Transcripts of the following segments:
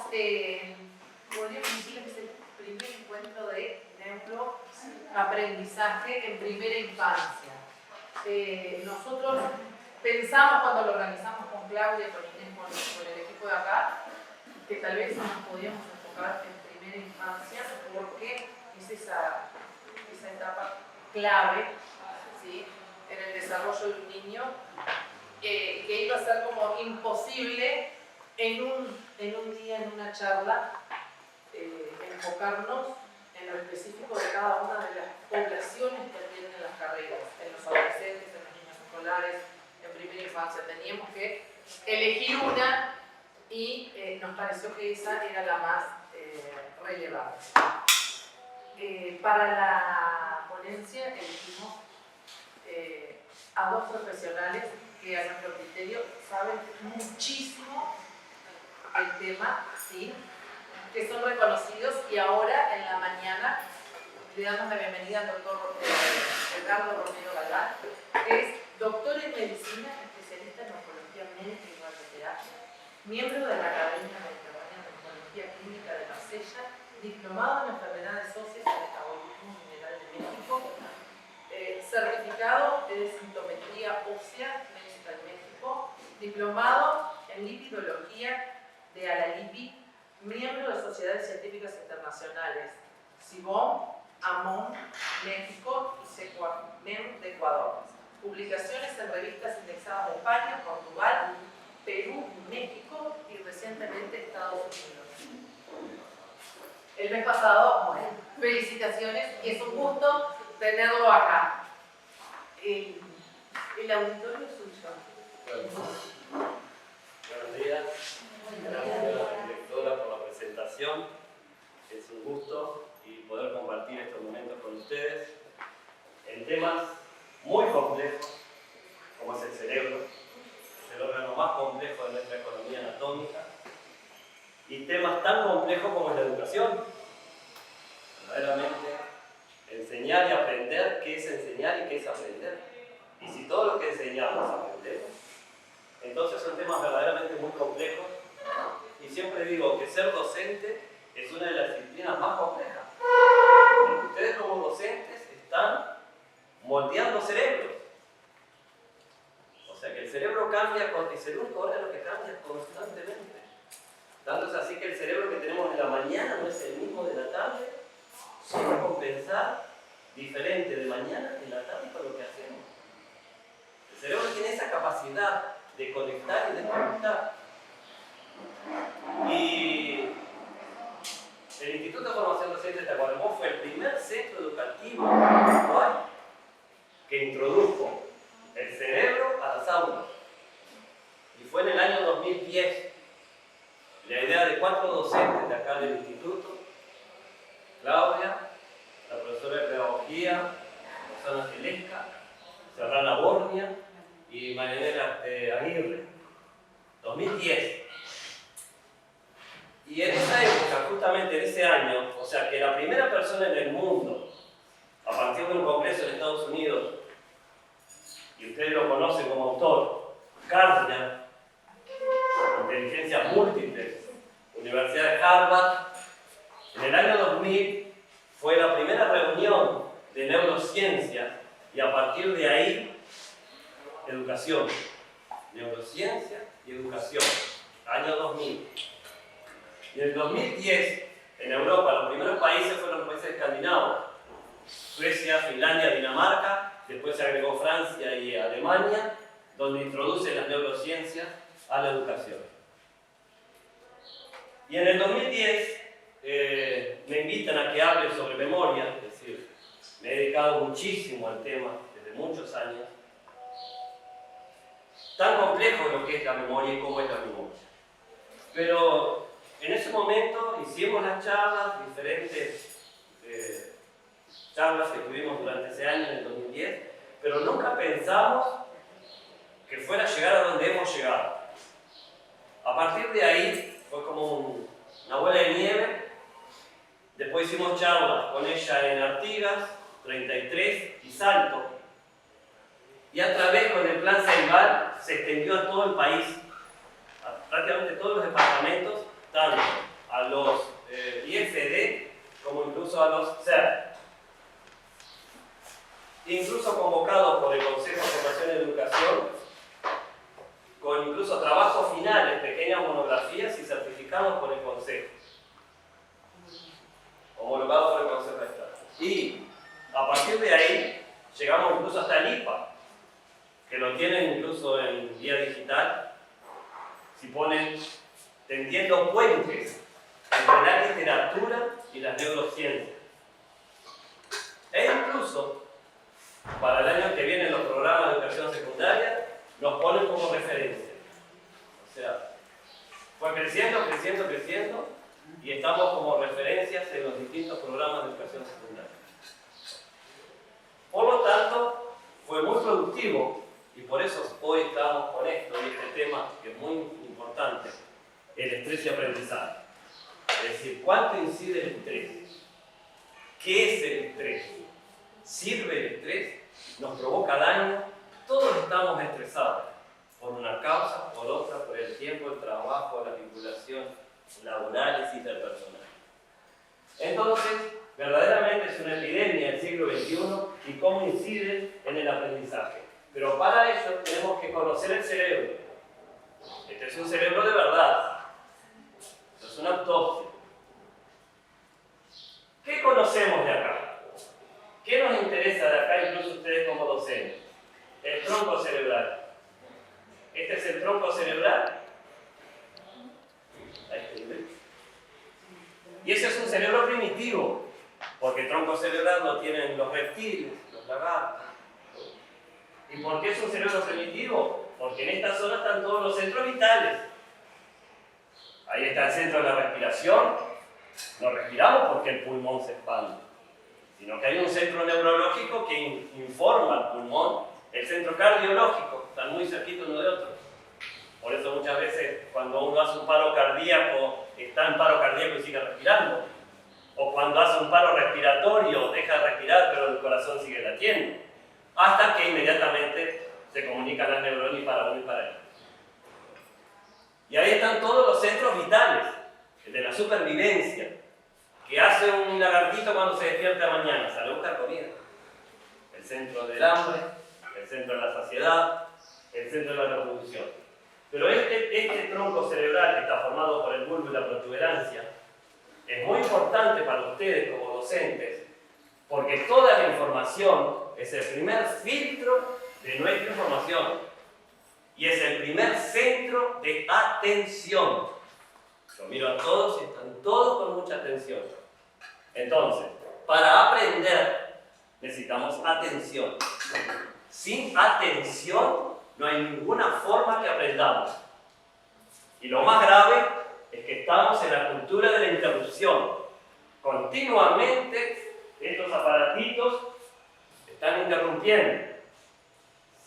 podríamos decir que es el primer encuentro de neuroaprendizaje en primera infancia. Nosotros pensamos cuando lo organizamos con Claudia, con Inés, con el equipo de acá, que tal vez nos podíamos enfocar en primera infancia porque es esa etapa clave, ¿sí?, en el desarrollo de un niño, que iba a ser como imposible en un día, en una charla, enfocarnos en lo específico de cada una de las poblaciones que atienden las carreras, en los adolescentes, en los niños escolares, en primera infancia. Teníamos que elegir una y nos pareció que esa era la más relevante. Para la ponencia elegimos a dos profesionales que a nuestro criterio saben muchísimo el tema, ¿sí?, que son reconocidos, y ahora en la mañana le damos la bienvenida al doctor Edgardo Romero Galván, que es doctor en medicina, especialista en oncología médica y radioterapia, miembro de la Academia Mediterránea de Oncología Clínica de Marsella, diplomado en enfermedades óseas y metabolismo mineral de México, certificado de sintometría ósea Medical México, diplomado en lipidología de ALALIPI, miembro de sociedades científicas internacionales, CIBOM, AMON, México y SECUAMEM de Ecuador. Publicaciones en revistas indexadas de España, Portugal, Perú, México y recientemente Estados Unidos. El mes pasado, bueno, felicitaciones y es un gusto tenerlo acá. El auditorio es suyo. Buenos días. Gracias a la directora por la presentación. Es un gusto y poder compartir estos momentos con ustedes en temas muy complejos, como es el cerebro, el órgano más complejo de nuestra economía anatómica, y temas tan complejos como es la educación. Verdaderamente, enseñar y aprender, qué es enseñar y qué es aprender. Y si todo lo que enseñamos aprendemos, entonces son temas verdaderamente muy complejos. Y siempre digo que ser docente es una de las disciplinas más complejas. Porque ustedes como docentes están moldeando cerebros. O sea que el cerebro cambia, es el único órgano que cambia constantemente. Tanto es así que el cerebro que tenemos en la mañana no es el mismo de la tarde, sino compensar diferente de mañana en la tarde con lo que hacemos. El cerebro tiene esa capacidad de conectar y desconectar. Y el Instituto de Formación Docente de Tacuarembó fue el primer centro educativo uruguayo que introdujo el cerebro a las aulas. Y fue en el año 2010. La idea de 4 docentes de acá del instituto: Claudia, la profesora de pedagogía, Rosana Angelesca, Serrana Bornia y Marianela Aguirre. 2010. Y en esa época, justamente en ese año, o sea que la primera persona en el mundo, a partir de un congreso en Estados Unidos, y ustedes lo conocen como autor, Gardner, Inteligencias Múltiples, Universidad de Harvard, en el año 2000 fue la primera reunión de neurociencia, y a partir de ahí, educación. Neurociencia y educación, año 2000. Y en el 2010, en Europa, los primeros países fueron los países escandinavos: Suecia, Finlandia, Dinamarca, después se agregó Francia y Alemania, donde introducen las neurociencias a la educación. Y en el 2010 me invitan a que hable sobre memoria, es decir, me he dedicado muchísimo al tema desde muchos años. Tan complejo lo que es la memoria y cómo es la memoria. Pero en ese momento hicimos las charlas, diferentes charlas que tuvimos durante ese año, en el 2010, pero nunca pensamos que fuera a llegar a donde hemos llegado. A partir de ahí fue como una bola de nieve. Después hicimos charlas con ella en Artigas, 33 y Salto. Y a través con el plan Ceibal se extendió a todo el país, a prácticamente todos los departamentos, tanto a los IFD, como incluso a los CER, incluso convocados por el Consejo de Formación y Educación, con incluso trabajos finales, pequeñas monografías y certificados por el Consejo, homologados por el Consejo de Estado. Y a partir de ahí llegamos incluso hasta el IPA, que lo tienen incluso en guía digital, si ponen tendiendo puentes entre la literatura y las neurociencias. E incluso, para el año que viene, los programas de educación secundaria nos ponen como referencia. O sea, fue creciendo, creciendo, creciendo, y estamos como referencias en los distintos programas de educación secundaria. Por lo tanto, fue muy productivo, y por eso hoy estamos con esto y este tema que es muy importante, el estrés y aprendizaje. Es decir, ¿cuánto incide el estrés? ¿Qué es el estrés? ¿Sirve el estrés? ¿Nos provoca daño? Todos estamos estresados, por una causa, por otra, por el tiempo, el trabajo, las vinculaciones laborales y interpersonales. Entonces, verdaderamente es una epidemia del siglo XXI y cómo incide en el aprendizaje. Pero para ello tenemos que conocer el cerebro. Este es un cerebro de verdad. Esto es una autopsia. ¿Qué conocemos de acá? ¿Qué nos interesa de acá, incluso ustedes como docentes? El tronco cerebral. Este es el tronco cerebral. Ahí está. Y ese es un cerebro primitivo, porque el tronco cerebral lo tienen los reptiles, los lagartos. ¿Y por qué es un cerebro primitivo? Porque en esta zona están todos los centros vitales. Ahí está el centro de la respiración. No respiramos porque el pulmón se expande, sino que hay un centro neurológico que informa al pulmón, el centro cardiológico, están muy cerquitos uno de otro. Por eso muchas veces cuando uno hace un paro cardíaco, está en paro cardíaco y sigue respirando. O cuando hace un paro respiratorio, deja de respirar pero el corazón sigue latiendo. Hasta que inmediatamente se comunican las neuronas para uno y para él. Y ahí están todos los centros vitales, el de la supervivencia. ¿Qué hace un lagartito cuando se despierta mañana? Sale a buscar comida. El centro del hambre, el centro de la saciedad, el centro de la reproducción. Pero este tronco cerebral que está formado por el bulbo y la protuberancia es muy importante para ustedes como docentes, porque toda la información es el primer filtro de nuestra información y es el primer centro de atención. Yo miro a todos y están todos con mucha atención. Entonces, para aprender necesitamos atención. Sin atención no hay ninguna forma que aprendamos. Y lo más grave es que estamos en la cultura de la interrupción. Continuamente estos aparatitos están interrumpiendo.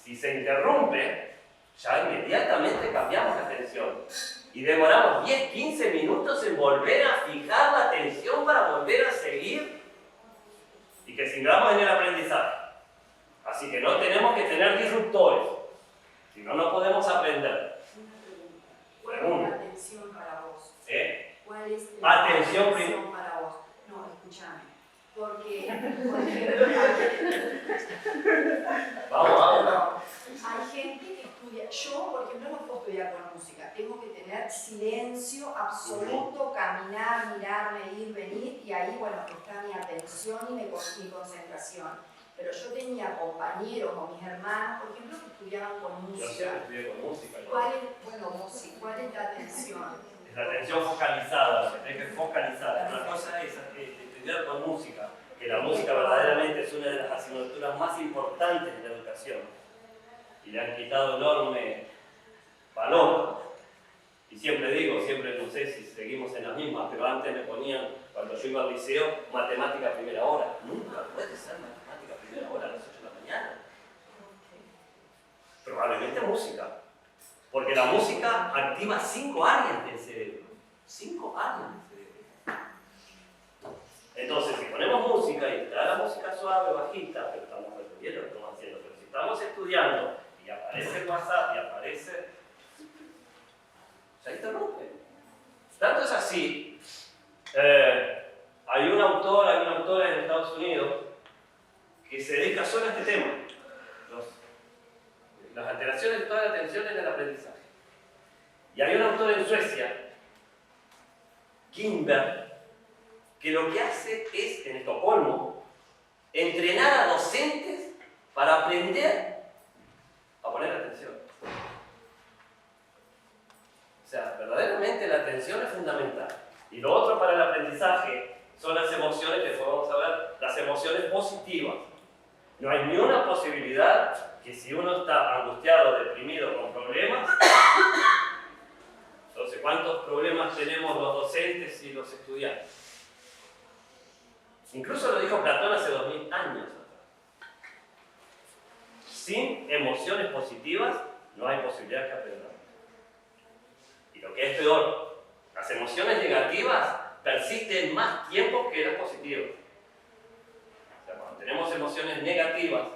Si se interrumpe, ya inmediatamente cambiamos la atención. Y demoramos 10, 15 minutos en volver a fijar la atención para volver a seguir y que sigamos en el aprendizaje. Así que no tenemos que tener disruptores, si no, no podemos aprender. ¿Cuál es la atención para vos? ¿Cuál es la atención para vos? No, escúchame. Porque vamos. Hay gente que estudia. Yo, por ejemplo, no puedo estudiar con música. Tengo que tener silencio absoluto, caminar, mirar, medir, venir, y ahí, bueno, está mi atención y mi concentración. Pero yo tenía compañeros o mis hermanos, por ejemplo, que estudiaban con música. Yo siempre estudié con música. ¿Cuál es la atención? Es la atención focalizada, se tiene que focalizar. Una cosa es estudiar con música, que la música verdaderamente es una de las asignaturas más importantes de la educación. Y le han quitado enorme valor. Y siempre digo, siempre no sé si seguimos en las mismas, pero antes me ponían, cuando yo iba al liceo, matemática a primera hora. Nunca puede ser matemática a primera hora a las 8 de la mañana. Probablemente música. Porque la música activa 5 áreas del cerebro. 5 áreas del cerebro. Entonces, si ponemos música y está la música suave, bajita, pero estamos repitiendo lo que estamos haciendo. Pero si estamos estudiando y aparece el WhatsApp y aparece... ya interrumpe. Tanto es así atención en el aprendizaje. Y hay un autor en Suecia, Kimber, que lo que hace es, en Estocolmo, entrenar a docentes para aprender a poner atención. O sea, verdaderamente la atención es fundamental. Y lo otro para el aprendizaje son las emociones, que vamos a ver, las emociones positivas. No hay ni una posibilidad que si uno está angustiado, deprimido, con problemas, entonces, ¿cuántos problemas tenemos los docentes y los estudiantes? Incluso lo dijo Platón hace 2000 años. Sin emociones positivas no hay posibilidad que aprendamos. Y lo que es peor, las emociones negativas persisten más tiempo que las positivas. O sea, cuando tenemos emociones negativas,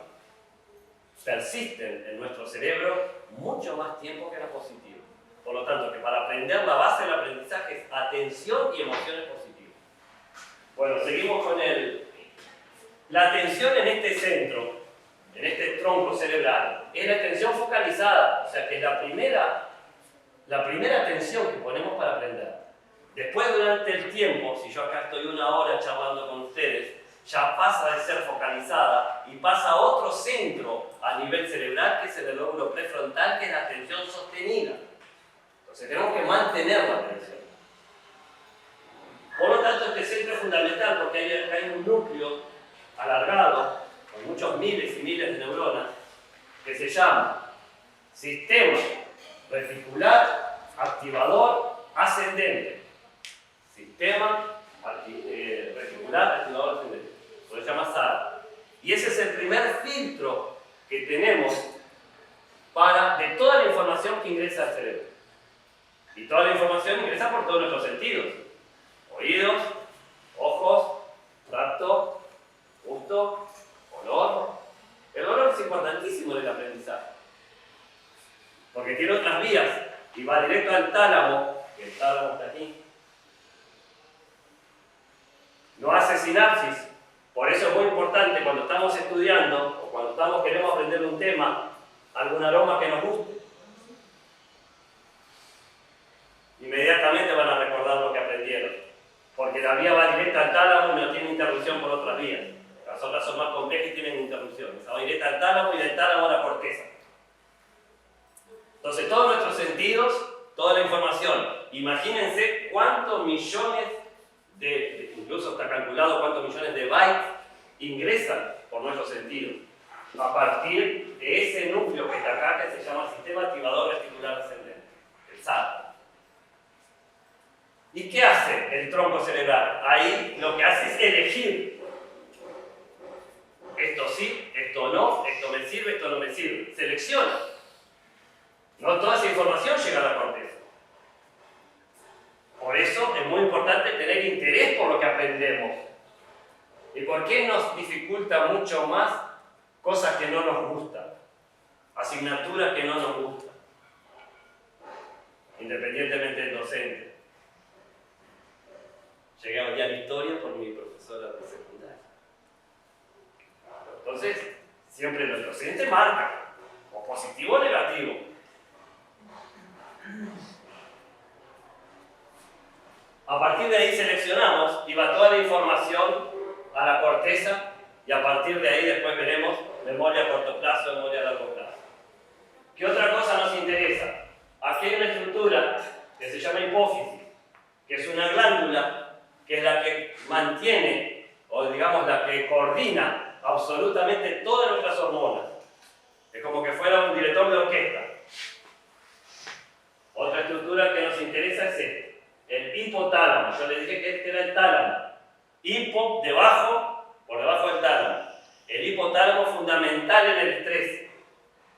persisten en nuestro cerebro mucho más tiempo que las positivas. Por lo tanto, que para aprender la base del aprendizaje es atención y emociones positivas. Bueno, seguimos con la atención en este centro, en este tronco cerebral, es la atención focalizada, o sea que es la primera atención que ponemos para aprender. Después, durante el tiempo, si yo acá estoy 1 hora charlando con ustedes, ya pasa de ser focalizada y pasa a otro centro a nivel cerebral, que es el lóbulo prefrontal, que es la atención sostenida. Entonces tenemos que mantener la atención. Por lo tanto, este centro es fundamental porque hay un núcleo alargado, con muchos miles y miles de neuronas, que se llama sistema reticular activador ascendente. Sistema reticular activador ascendente. Eso se llama SAR. Y ese es el primer filtro que tenemos de toda la información que ingresa al cerebro. Y toda la información ingresa por todos nuestros sentidos. Oídos, ojos, tacto, gusto, olor. El olor es importantísimo en el aprendizaje. Porque tiene otras vías y va directo al tálamo, que el tálamo está aquí. No hace sinapsis. Por eso es muy importante cuando estamos estudiando o cuando queremos aprender un tema, algún aroma que nos guste. Inmediatamente van a recordar lo que aprendieron. Porque la vía va directa al tálamo y no tiene interrupción por otras vías. Las otras son más complejas y tienen interrupción. Esa va directa al tálamo y del tálamo a la corteza. Entonces, todos nuestros sentidos, toda la información. Imagínense cuántos millones incluso está calculado cuántos millones de bytes ingresan por nuestros sentidos a partir de ese núcleo que está acá, que se llama sistema activador reticular ascendente, el SAR. ¿Y qué hace el tronco cerebral? Ahí lo que hace es elegir. Esto sí, esto no, esto me sirve, esto no me sirve. Selecciona. No toda esa información llega a la corteza. Por eso es muy importante tener interés por lo que aprendemos. ¿Y por qué nos dificulta mucho más cosas que no nos gustan? Asignaturas que no nos gustan. Independientemente del docente. Llegué a odiar historia por mi profesora de secundaria. Entonces, siempre el docente marca, o positivo o negativo. A partir de ahí seleccionamos y va toda la información a la corteza y a partir de ahí después veremos memoria a corto plazo, memoria a largo plazo. ¿Qué otra cosa nos interesa? Aquí hay una estructura que se llama hipófisis, que es una glándula que es la que mantiene, o digamos la que coordina absolutamente todas nuestras hormonas. Es como que fuera un director de orquesta. Otra estructura que nos interesa es esta. El hipotálamo, yo le dije que este era el tálamo. Hipo, por debajo del tálamo. El hipotálamo fundamental en el estrés,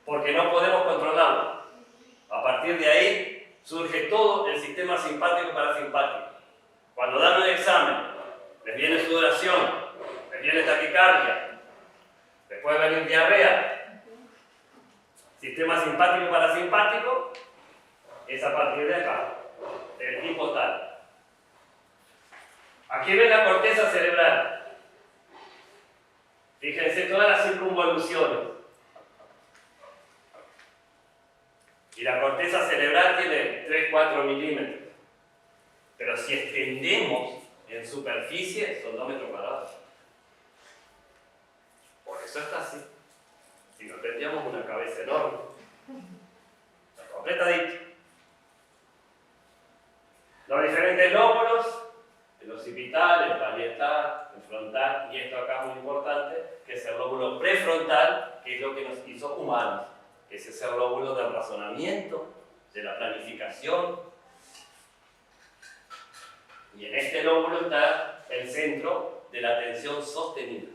porque no podemos controlarlo. A partir de ahí surge todo el sistema simpático y parasimpático. Cuando dan un examen, les viene sudoración, les viene taquicardia, les puede venir diarrea. Sistema simpático y parasimpático es a partir de acá. Del hipotálamo. Aquí ven la corteza cerebral. Fíjense todas las circunvoluciones. Y la corteza cerebral tiene 3-4 milímetros. Pero si extendemos en superficie, son 2 metros cuadrados. Por eso está así. Si no tendríamos una cabeza enorme. Está completadito. Los diferentes lóbulos, el occipital, el parietal, el frontal, y esto acá es muy importante, que es el lóbulo prefrontal, que es lo que nos hizo humanos. Ese es el lóbulo del razonamiento, de la planificación. Y en este lóbulo está el centro de la atención sostenida.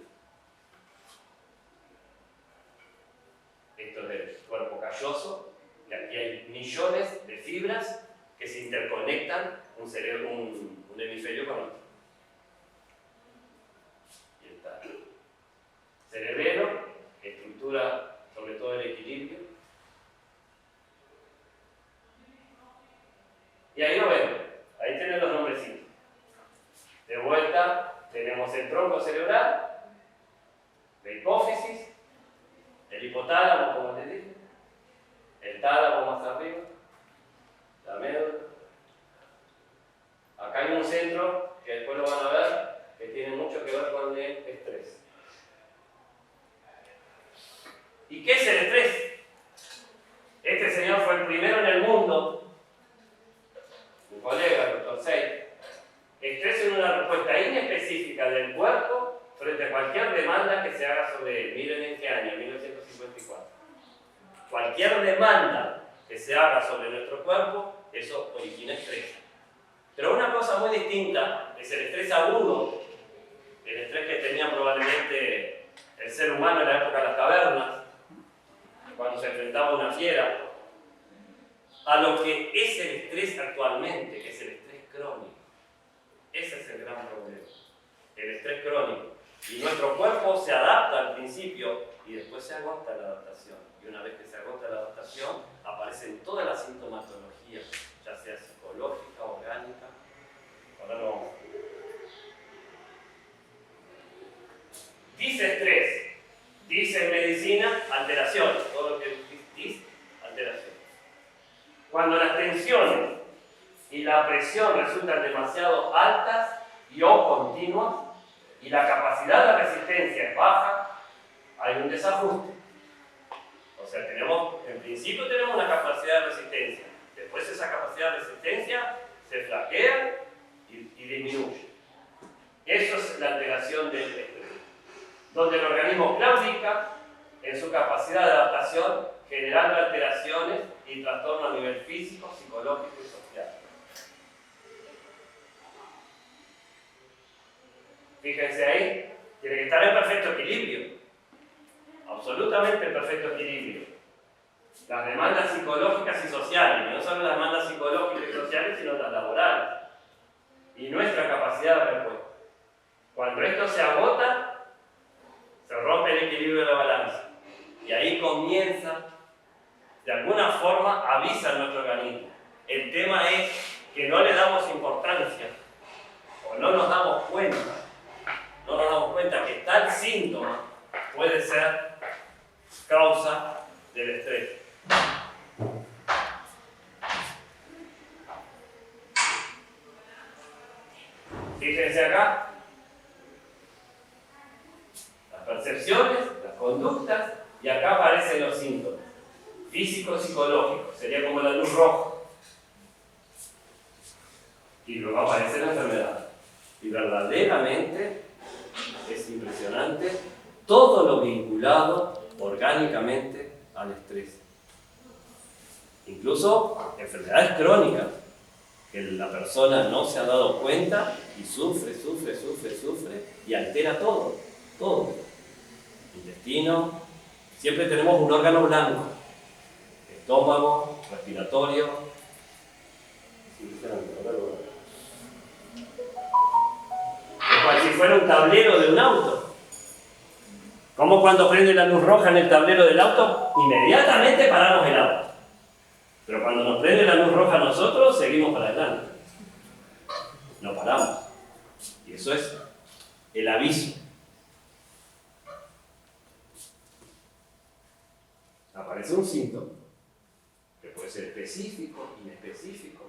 Esto es el cuerpo calloso, y aquí hay millones de fibras que se interconectan un hemisferio con otro. Y está. Cerebelo, estructura sobre todo el equilibrio. Y ahí lo ven, ahí tienen los nombrecitos. De vuelta tenemos el tronco cerebral, la hipófisis, el hipotálamo, como les dije, el tálamo más arriba, la médula. Acá hay un centro que después lo van a ver, que tiene mucho que ver con el estrés. ¿Y qué es el estrés? Este señor fue el primero en el mundo, mi colega, el doctor Seid. Estrés es una respuesta inespecífica del cuerpo frente a cualquier demanda que se haga sobre él. Miren en qué año, 1954. Cualquier demanda que se haga sobre nuestro cuerpo, eso origina estrés. Pero una cosa muy distinta es el estrés agudo, el estrés que tenía probablemente el ser humano en la época de las cavernas, cuando se enfrentaba a una fiera, a lo que es el estrés actualmente, que es el estrés crónico. Ese es el gran problema, el estrés crónico. Y nuestro cuerpo se adapta al principio y después se agota la adaptación. Y una vez que se agota la adaptación, aparecen todas las sintomatologías, ya sea psicológica, orgánica. Ahora no vamos. Dice estrés, dice en medicina alteraciones, todo lo que dice alteraciones. Cuando las tensiones y la presión resultan demasiado altas y o continuas y la capacidad de resistencia es baja, hay un desajuste. O sea, en principio tenemos una capacidad de resistencia, después esa capacidad de resistencia se flaquea y disminuye. Eso es la alteración del estrés, donde el organismo claudica en su capacidad de adaptación, generando alteraciones y trastornos a nivel físico, psicológico y social. Fíjense ahí, tiene que estar en perfecto equilibrio, absolutamente en perfecto equilibrio. Las demandas psicológicas y sociales, y no solo las demandas psicológicas y sociales, sino las laborales, y nuestra capacidad de respuesta. Cuando esto se agota, se rompe el equilibrio de la balanza, y ahí comienza, de alguna forma, avisa nuestro organismo. El tema es que no le damos importancia, o no nos damos cuenta. No nos damos cuenta que tal síntoma puede ser causa del estrés. Fíjense acá, las percepciones, las conductas, y acá aparecen los síntomas. Físicos, psicológicos, sería como la luz roja. Y luego aparece la enfermedad. Y verdaderamente es impresionante todo lo vinculado orgánicamente al estrés. Incluso enfermedades crónicas, que la persona no se ha dado cuenta y sufre y altera todo. Intestino, siempre tenemos un órgano blanco, estómago, respiratorio. Como si fuera un tablero de un auto. Como cuando prende la luz roja en el tablero del auto, inmediatamente paramos el auto. Pero cuando nos prende la luz roja a nosotros, seguimos para adelante. No paramos. Y eso es el aviso. Aparece un síntoma, que puede es específico, inespecífico.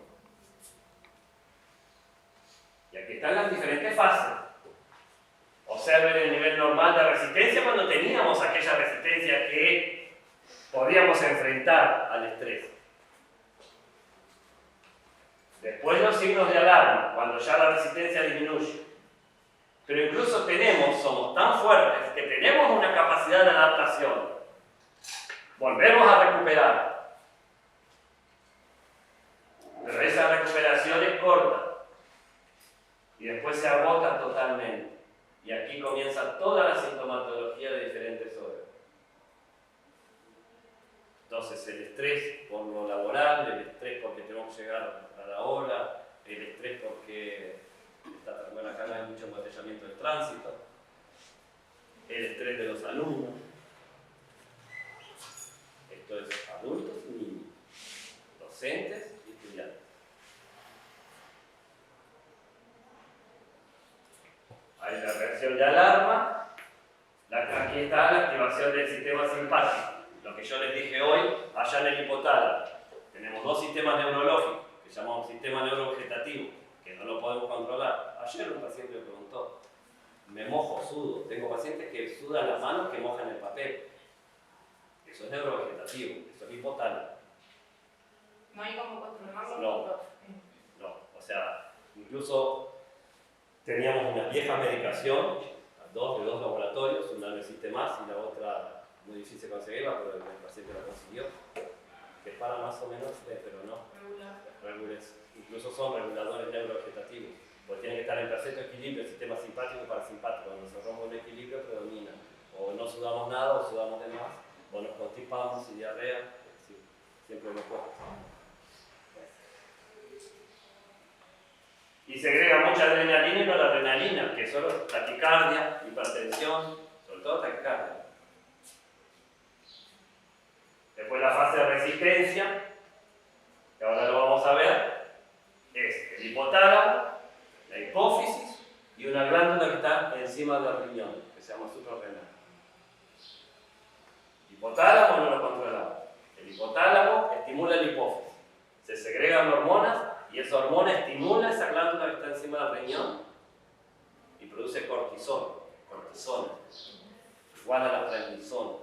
Y aquí están las diferentes fases. Observen el nivel normal de resistencia cuando teníamos aquella resistencia que podíamos enfrentar al estrés. Después los signos de alarma, cuando ya la resistencia disminuye. Pero incluso somos tan fuertes que tenemos una capacidad de adaptación. Volvemos a recuperar. Pero esa recuperación es corta. Y después se agota totalmente. Y aquí comienza toda la sintomatología de diferentes órganos. Entonces el estrés por lo laboral, el estrés porque tenemos que llegar a la hora, el estrés porque acá no hay mucho embotellamiento del tránsito, el estrés de los alumnos. Esto es adultos y niños, docentes y estudiantes. Hay la reacción de alarma, aquí está la activación del sistema simpático. Lo que yo les dije hoy, allá en el hipotálamo. Tenemos dos sistemas neurológicos, que llamamos sistema neurovegetativo, que no lo podemos controlar. Ayer un paciente me preguntó, me mojo, sudo. Tengo pacientes que sudan las manos que mojan el papel. Eso es neurovegetativo, eso es hipotálamo. ¿No hay cómo controlarlo? No, o sea, incluso teníamos una vieja medicación, de dos laboratorios, una no existe más y la otra muy difícil conseguirla, pero el paciente la consiguió, que es para más o menos, pero no. Incluso son reguladores neurovegetativos, porque tienen que estar en perfecto equilibrio el sistema simpático y parasimpático. Cuando se rompe un equilibrio predomina, o no sudamos nada, o sudamos de más, o nos constipamos y diarrea, sí, siempre nos cuesta. Y segrega mucha adrenalina y noradrenalina, que son taquicardia, hipertensión, sobre todo taquicardia. Después la fase de resistencia, que ahora lo vamos a ver, es el hipotálamo, la hipófisis y una glándula que está encima del riñón, que se llama suprarrenal. Hipotálamo no lo controlamos. El hipotálamo estimula la hipófisis. Se segregan hormonas y esa hormona estimula esa glándula que está encima del riñón y produce cortisona, igual a la prednisona.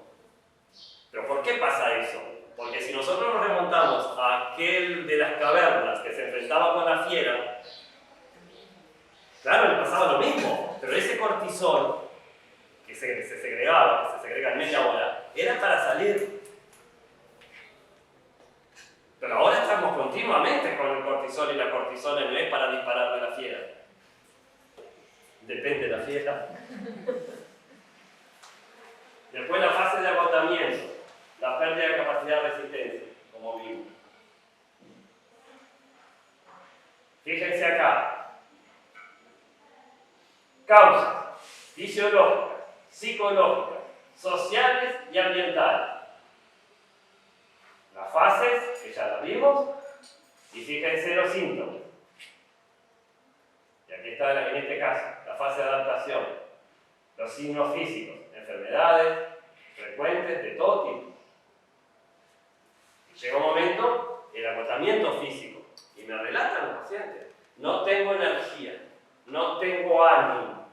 ¿Pero por qué pasa eso? Porque si nosotros nos remontamos a aquel de las cavernas que se enfrentaba con la fiera, claro, le pasaba lo mismo, pero ese cortisol que se segregaba, que se segrega en media hora, era para salir. Pero ahora estamos continuamente con el cortisol y la cortisona no es para disparar de la fiera. Depende de la fiera. Después la fase de agotamiento, la pérdida de capacidad de resistencia, como vimos. Fíjense acá. Causas fisiológicas, psicológicas, sociales y ambientales. Las fases, que ya las vimos, y fíjense los síntomas. Y aquí está en este caso, la fase de adaptación. Los signos físicos, enfermedades frecuentes de todo tipo. Y llega un momento, el agotamiento físico, y me relatan los pacientes, no tengo energía, no tengo ánimo,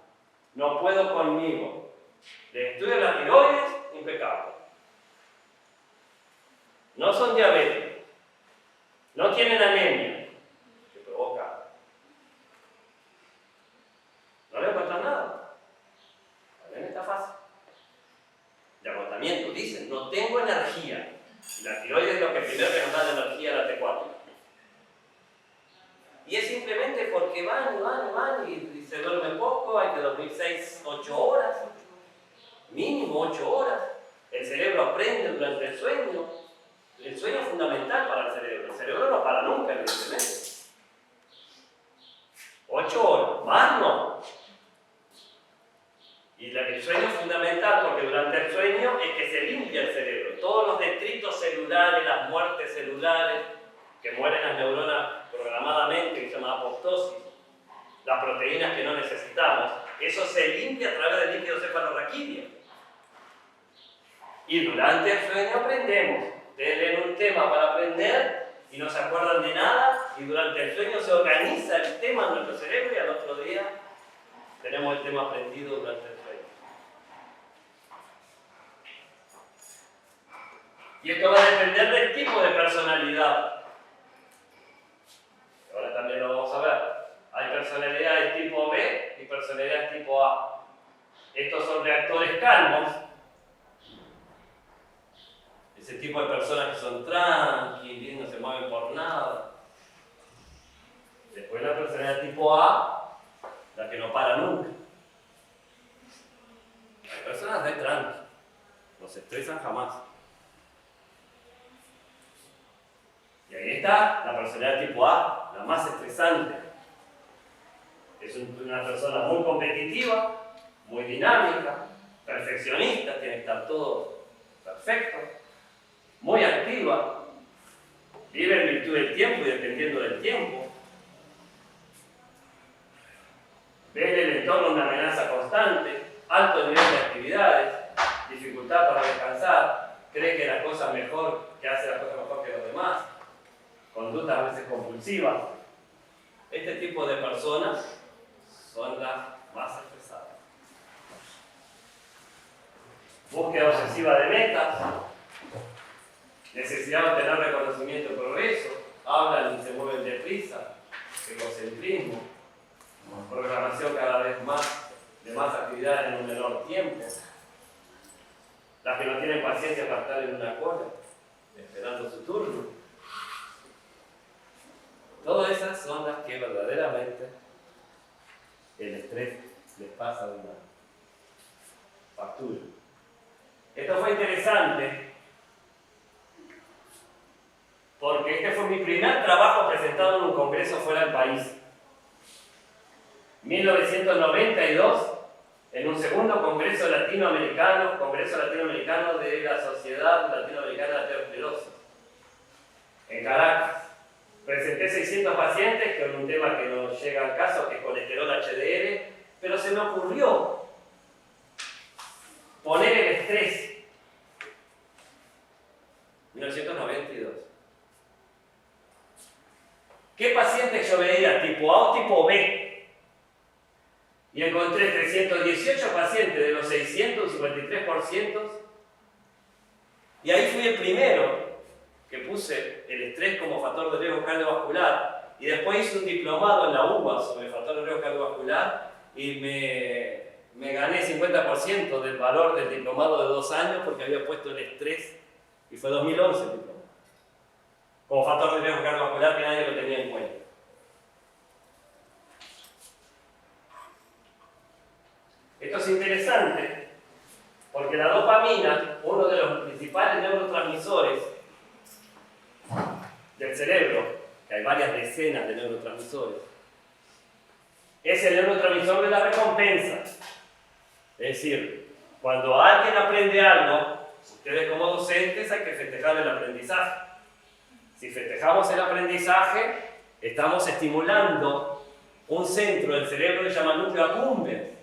no puedo conmigo. Les estudio la tiroides, impecable. No son diabéticos, no tienen anemia, que provoca. No le encuentran nada. En esta fase de agotamiento, dicen, no tengo energía. Y la tiroides es lo que primero que nos da la energía a la T4. Y es simplemente porque van y se duerme poco, hay que dormir 8 horas, mínimo 8 horas. El cerebro aprende durante el sueño. El sueño es fundamental para el cerebro no para nunca, evidentemente. 8 horas, más no. Y el sueño es fundamental porque durante el sueño es que se limpia el cerebro. Todos los detritos celulares, las muertes celulares, que mueren las neuronas programadamente, que se llama apoptosis, las proteínas que no necesitamos, eso se limpia a través del líquido cefalorraquídeo. Y durante el sueño aprendemos. Ustedes leen un tema para aprender y no se acuerdan de nada, y durante el sueño se organiza el tema en nuestro cerebro y al otro día tenemos el tema aprendido durante el sueño. Y esto va a depender del tipo de personalidad. Ahora también lo vamos a ver. Hay personalidades tipo B y personalidades tipo A. Estos son reactores calmos. Ese tipo de personas que son tranquilas, no se mueven por nada. Después la personalidad tipo A, la que no para nunca. Hay personas de tranqui, no se estresan jamás. Y ahí está la personalidad tipo A, la más estresante. Es una persona muy competitiva, muy dinámica, perfeccionista, tiene que estar todo perfecto, muy activa, vive en virtud del tiempo y dependiendo del tiempo. Ve en el entorno una amenaza constante, alto nivel de actividades, dificultad para descansar, cree que hace las cosas mejor que los demás, conductas a veces compulsivas. Este tipo de personas son las más estresadas. Búsqueda obsesiva de metas, necesidad de obtener reconocimiento y progreso, hablan y se mueven deprisa, egocentrismo, programación cada vez más de más actividades en un menor tiempo, las que no tienen paciencia para estar en una cola, esperando su turno. Todas esas son las que verdaderamente el estrés les pasa una factura. Esto fue interesante porque este fue mi primer trabajo presentado en un congreso fuera del país. 1992, en un segundo congreso latinoamericano de la Sociedad Latinoamericana de Aterosclerosis, en Caracas. Presenté 600 pacientes con un tema que no llega al caso, que es colesterol HDL, pero se me ocurrió poner el estrés. 1992. ¿Qué pacientes yo veía? ¿Tipo A o tipo B? Y encontré 318 pacientes de los 653%. Y ahí fui el primero que puse el estrés como factor de riesgo cardiovascular. Y después hice un diplomado en la UBA sobre factor de riesgo cardiovascular y me gané 50% del valor del diplomado de 2 años porque había puesto el estrés, y fue 2011 el diplomado, como factor de riesgo cardiovascular que nadie lo tenía en cuenta. Esto es interesante porque la dopamina, uno de los principales neurotransmisores del cerebro, que hay varias decenas de neurotransmisores, es el neurotransmisor de la recompensa. Es decir, cuando alguien aprende algo, ustedes como docentes hay que festejar el aprendizaje. Si festejamos el aprendizaje, estamos estimulando un centro del cerebro que se llama núcleo accumbens.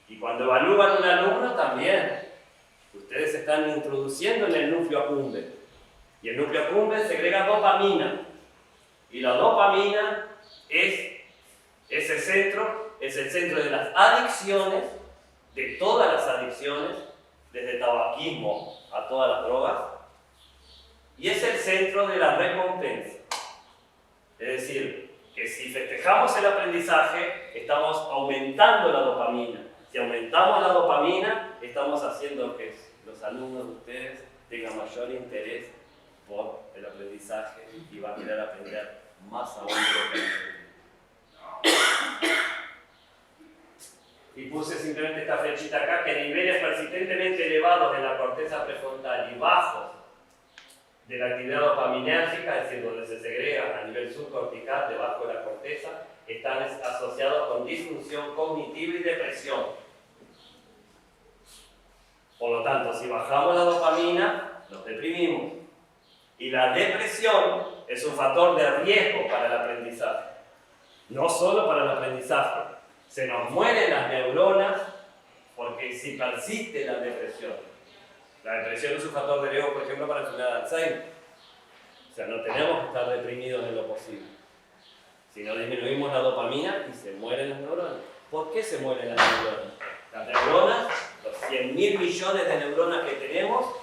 Y cuando evalúan a un alumno también, ustedes se están introduciendo en el núcleo accumbens. Y el núcleo accumbens segrega dopamina. Y la dopamina es el centro de las adicciones, de todas las adicciones, desde el tabaquismo a todas las drogas. Y es el centro de la recompensa. Es decir, que si festejamos el aprendizaje, estamos aumentando la dopamina. Si aumentamos la dopamina, estamos haciendo que los alumnos de ustedes tengan mayor interés por el aprendizaje y van a querer aprender más aún de lo que y puse simplemente esta flechita acá, que niveles persistentemente elevados en la corteza prefrontal y bajos de la actividad dopaminérgica, es decir, donde se segrega a nivel subcortical debajo de la corteza, están asociados con disfunción cognitiva y depresión. Por lo tanto, si bajamos la dopamina, nos deprimimos. Y la depresión es un factor de riesgo para el aprendizaje. No solo para el aprendizaje. Se nos mueren las neuronas porque si persiste la depresión. La depresión es un factor de riesgo, por ejemplo, para la enfermedad de Alzheimer. O sea, no tenemos que estar deprimidos en lo posible. Si no disminuimos la dopamina y se mueren las neuronas. ¿Por qué se mueren las neuronas? Las neuronas, los 100.000 millones de neuronas que tenemos,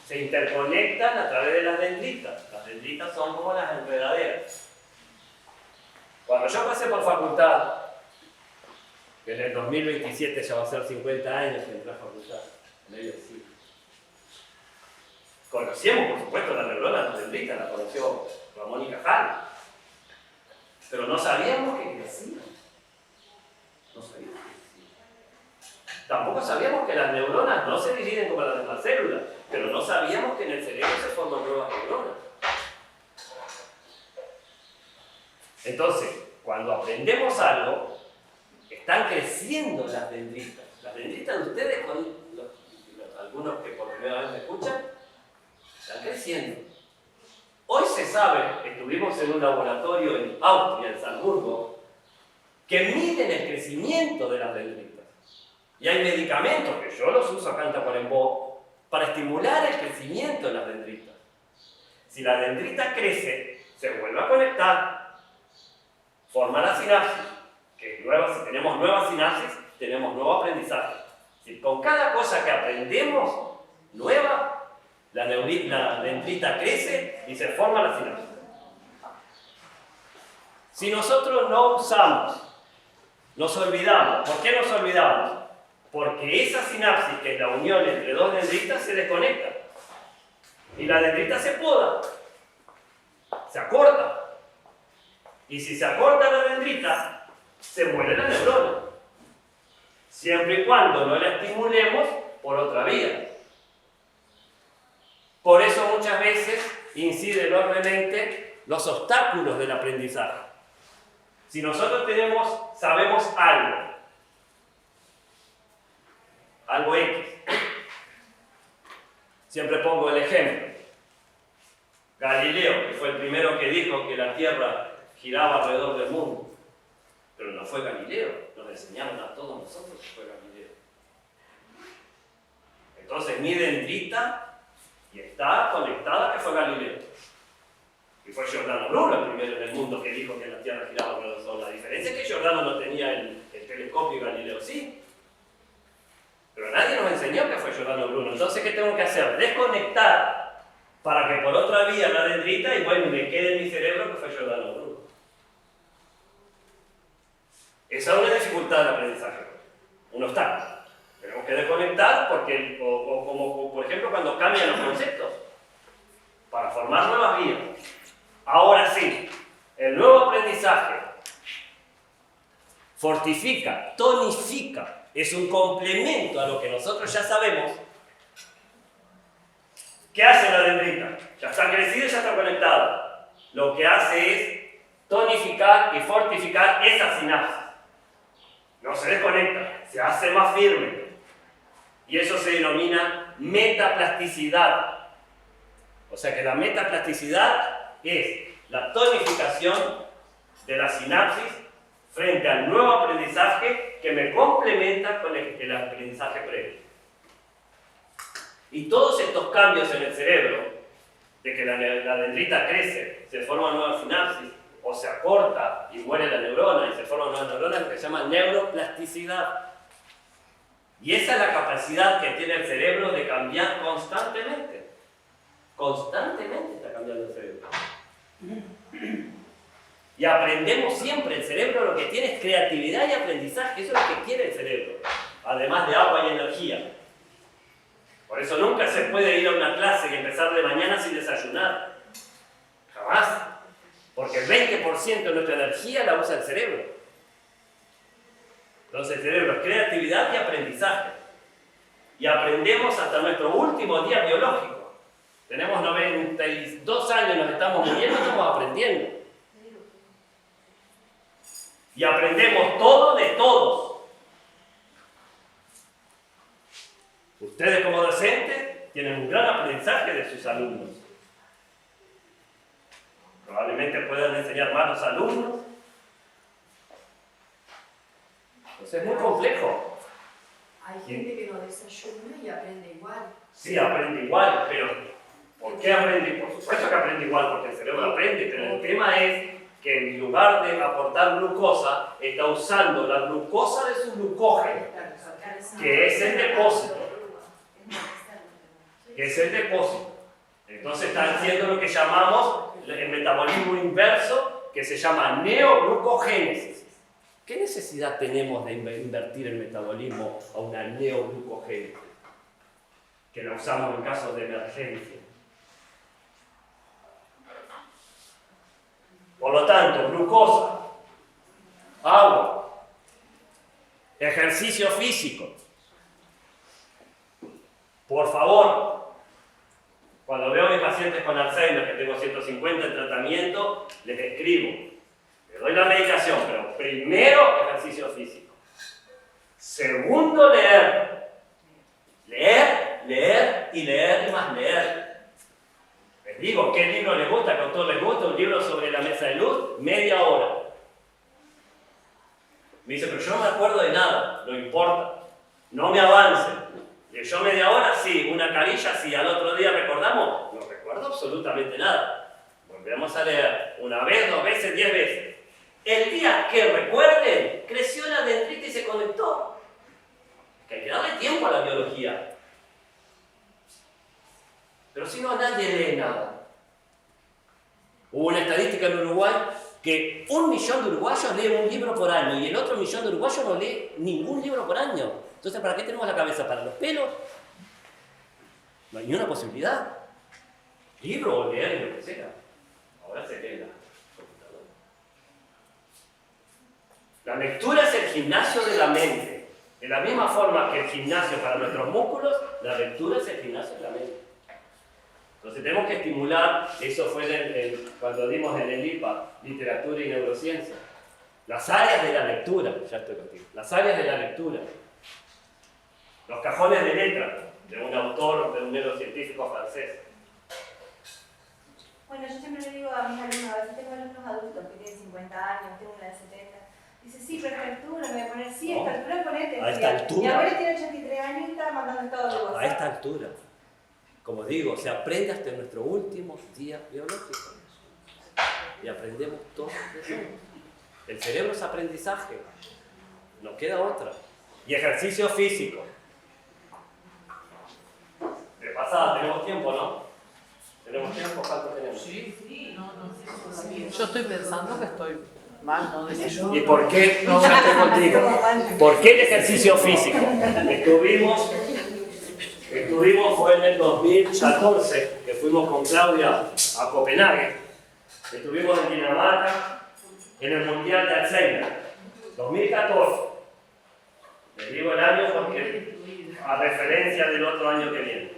se interconectan a través de las dendritas. Las dendritas son como las enredaderas. Cuando yo pasé por facultad, que en el 2027 ya va a ser 50 años que entré a facultad, medio siglo. Conocíamos, por supuesto, la neurona, las dendritas, la conoció Ramón y Cajal. Pero no sabíamos que crecían. No sabíamos que crecían. Tampoco sabíamos que las neuronas no se dividen como las demás células, pero no sabíamos que en el cerebro se forman nuevas neuronas. Entonces, cuando aprendemos algo, están creciendo las dendritas. Las dendritas de ustedes, algunos que por primera vez me escuchan, están creciendo. Hoy se sabe, estuvimos en un laboratorio en Austria, en Salzburgo, que miden el crecimiento de las dendritas. Y hay medicamentos, que yo los uso acá en Tacuarembó, para estimular el crecimiento de las dendritas. Si la dendrita crece, se vuelve a conectar, forma la sinapsis, que si tenemos nuevas sinapsis, tenemos nuevo aprendizaje. Si con cada cosa que aprendemos nueva, la dendrita crece y se forma la sinapsis. Si nosotros no usamos, nos olvidamos. ¿Por qué nos olvidamos? Porque esa sinapsis, que es la unión entre dos dendritas, se desconecta. Y la dendrita se poda, se acorta. Y si se acorta la dendrita, se muere la neurona. Siempre y cuando no la estimulemos por otra vía. Por eso muchas veces incide enormemente los obstáculos del aprendizaje. Si nosotros sabemos algo X, siempre pongo el ejemplo. Galileo, que fue el primero que dijo que la Tierra giraba alrededor del mundo. Pero no fue Galileo, nos enseñaron a todos nosotros que fue Galileo. Entonces mi dendrita y está conectada que fue Galileo. Y fue Giordano Bruno el primero en el mundo que dijo que la Tierra giraba alrededor del Sol. La diferencia es que Giordano no tenía el telescopio y Galileo sí. Pero nadie nos enseñó que fue Giordano Bruno. Entonces, ¿qué tengo que hacer? Desconectar para que por otra vía la dendrita y bueno, me quede en mi cerebro que fue Giordano Bruno. Esa es una dificultad del aprendizaje, un obstáculo. Tenemos que desconectar porque, como por ejemplo cuando cambian los conceptos, para formar nuevas vías. Ahora sí, el nuevo aprendizaje fortifica, tonifica, es un complemento a lo que nosotros ya sabemos. ¿Qué hace la dendrita? Ya está crecida y ya está conectada. Lo que hace es tonificar y fortificar esa sinapsis. No se desconecta, se hace más firme. Y eso se denomina metaplasticidad. O sea que la metaplasticidad es la tonificación de la sinapsis frente al nuevo aprendizaje que me complementa con el aprendizaje previo. Y todos estos cambios en el cerebro, de que la dendrita crece, se forma nueva sinapsis, o se acorta y muere la neurona y se forma nueva neurona, lo que se llama neuroplasticidad. Y esa es la capacidad que tiene el cerebro de cambiar constantemente. Constantemente está cambiando el cerebro. Y aprendemos siempre. El cerebro lo que tiene es creatividad y aprendizaje. Eso es lo que quiere el cerebro. Además de agua y energía. Por eso nunca se puede ir a una clase y empezar de mañana sin desayunar. Jamás. Porque el 20% de nuestra energía la usa el cerebro. Entonces el cerebro es creatividad y aprendizaje. Y aprendemos hasta nuestro último día biológico. Tenemos 92 años, nos estamos muriendo, estamos aprendiendo. Y aprendemos todo de todos. Ustedes como docentes tienen un gran aprendizaje de sus alumnos. Probablemente puedan enseñar más a los alumnos. Entonces es muy complejo. Hay gente que no desayuna y aprende igual. Sí, aprende igual, pero ¿por qué aprende? Por supuesto que aprende igual, porque el cerebro aprende, pero el tema es que en lugar de aportar glucosa, está usando la glucosa de su glucógeno, que es el depósito. Entonces está haciendo lo que llamamos el metabolismo inverso, que se llama neoglucogénesis. ¿Qué necesidad tenemos de invertir el metabolismo a una neoglucogénesis? Que la usamos en casos de emergencia. Por lo tanto, glucosa, agua, ejercicio físico. Por favor, cuando veo a mis pacientes con Alzheimer, que tengo 150 en tratamiento, les escribo, les doy la medicación, pero primero ejercicio físico. Segundo, leer. Leer y más leer. Les digo, ¿qué libro les gusta? ¿Que a todos les gusta? Un libro sobre la mesa de luz, media hora. Me dice, pero yo no me acuerdo de nada, no importa, no me avance. Leyó media hora, sí, una carilla, sí, al otro día recordamos, no recuerdo absolutamente nada. Volvemos a leer, una vez, 2 veces, 10 veces. El día que recuerden, creció la dendrita y se conectó. Que hay que darle tiempo a la biología. Pero si no, nadie lee nada. Hubo una estadística en Uruguay que 1 millón de uruguayos leen un libro por año y el otro millón de uruguayos no lee ningún libro por año. Entonces, ¿para qué tenemos la cabeza? ¿Para los pelos? No hay ni una posibilidad. Libro o leer, lo que sea. Ahora se lee la computadora. La lectura es el gimnasio de la mente. De la misma forma que el gimnasio para nuestros músculos, la lectura es el gimnasio de la mente. Entonces tenemos que estimular, eso fue cuando dimos en el IPA, literatura y neurociencia, las áreas de la lectura, ya estoy contigo, las áreas de la lectura, los cajones de letra, de un autor, de un neurocientífico francés. Bueno, yo siempre le digo a mis alumnos, a veces tengo alumnos adultos que tienen 50 años, tengo una de 70, dice, sí, pero esta altura, me voy a poner, sí, esta altura ponete. A esta altura. Mi abuela tiene 83 años y está mandando estado de WhatsApp. A esta altura. Como digo, se aprende hasta nuestro último día biológico. Y aprendemos todo de eso. El cerebro es aprendizaje. No queda otra. Y ejercicio físico. De pasada, tenemos tiempo, ¿no? ¿Tenemos tiempo? ¿Cuánto tenemos? Sí, no sé. Yo estoy pensando que estoy mal, no desayuno. ¿Y por qué? No, ya estoy contigo. ¿Por qué el ejercicio físico? Estuvimos, fue en el 2014, que fuimos con Claudia a Copenhague. Estuvimos en Dinamarca, en el Mundial de Alzheimer, 2014. Les digo el año porque a referencia del otro año que viene.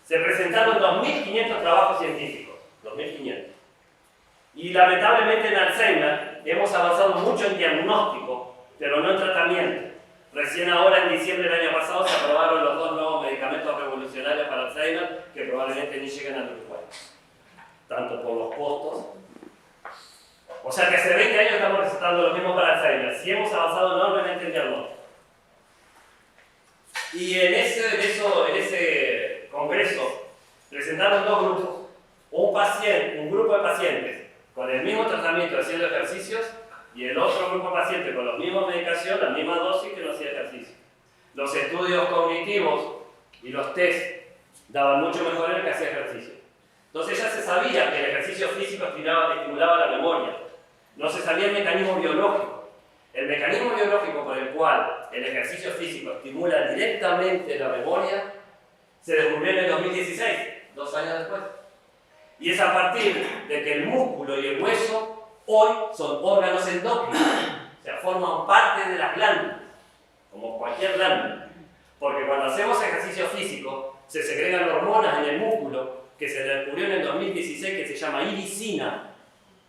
Se presentaron 2.500 trabajos científicos, 2.500. Y lamentablemente en Alzheimer hemos avanzado mucho en diagnóstico, pero no en tratamiento. Recién ahora, en diciembre del año pasado, se aprobaron los 2 nuevos medicamentos revolucionarios para Alzheimer que probablemente ni lleguen al Uruguay. Tanto por los costos. O sea que hace 20 años estamos recetando lo mismo para Alzheimer. Sí hemos avanzado enormemente en diagnóstico. Y en ese congreso presentaron 2 grupos. Un grupo de pacientes con el mismo tratamiento haciendo ejercicios y el otro grupo de pacientes con la misma medicación, la misma dosis que no hacía ejercicio. Los estudios cognitivos y los test daban mucho mejor en el que hacía ejercicio. Entonces ya se sabía que el ejercicio físico estimulaba la memoria. No se sabía el mecanismo biológico. El mecanismo biológico por el cual el ejercicio físico estimula directamente la memoria se descubrió en el 2016, 2 años después. Y es a partir de que el músculo y el hueso hoy son órganos endócrinos, o sea, forman parte de las glándulas, como cualquier glándula. Porque cuando hacemos ejercicio físico, se segregan hormonas en el músculo, que se descubrió en el 2016, que se llama irisina,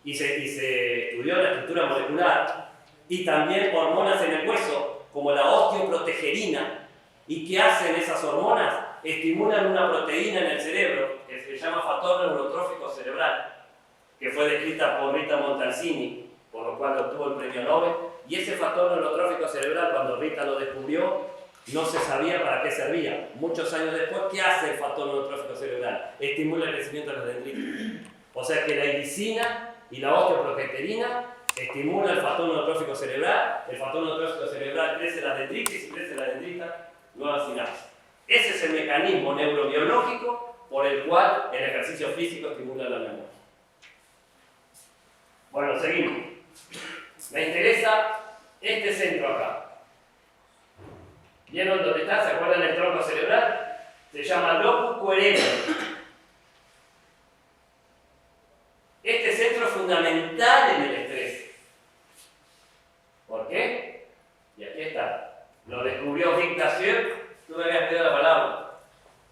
y se estudió la estructura molecular, y también hormonas en el hueso, como la osteoprotegerina. ¿Y qué hacen esas hormonas? Estimulan una proteína en el cerebro, que se llama factor neurotrófico cerebral, que fue descrita por Rita Montalcini, por lo cual obtuvo el premio Nobel, y ese factor neurotrófico cerebral, cuando Rita lo descubrió, no se sabía para qué servía. Muchos años después, ¿qué hace el factor neurotrófico cerebral? Estimula el crecimiento de las dendritas. O sea que la ilicina y la osteoprogestetina estimula el factor neurotrófico cerebral, el factor neurotrófico cerebral crece la dendritis y crece la dendrita, nueva sinapsis. Ese es el mecanismo neurobiológico por el cual el ejercicio físico estimula la memoria. Bueno, seguimos. Me interesa este centro acá. ¿Vieron dónde está? ¿Se acuerdan del tronco cerebral? Se llama locus coeruleus. Este centro es fundamental en el estrés. ¿Por qué? Y aquí está. Lo descubrió Vic Dacier. Tú me habías pedido la palabra.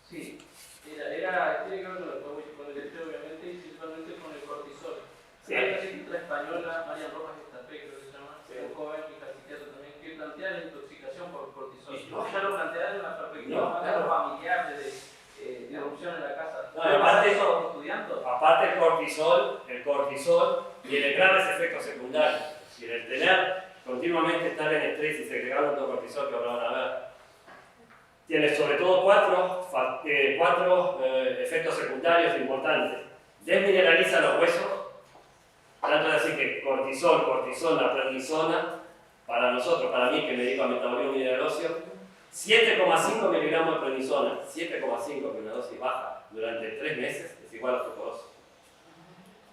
Sí, tiene que ver con el estrés obviamente y principalmente con el cortisol. Sí. Hay una psiquiatra española, María Rojas Estapé, creo que se llama, un joven hija psiquiatra también, que plantea la intoxicación por cortisol. Sí. Ya lo plantea desde una perspectiva No, más claro. familiar, de irrupción en la casa. No, aparte- eso a los estudiantes. Aparte el cortisol tiene graves efectos secundarios. Es decir, el tener continuamente estar en estrés y segregar un cortisol, que ahora van a ver, tiene sobre todo cuatro efectos secundarios importantes. Desmineraliza los huesos, tanto es decir que cortisol, cortisona, prednisona, para nosotros, para mí que me dedico a metabolismo mineral óseo, 7,5 miligramos de prednisona, 7,5 que una dosis baja durante 3 meses es igual a osteoporosis.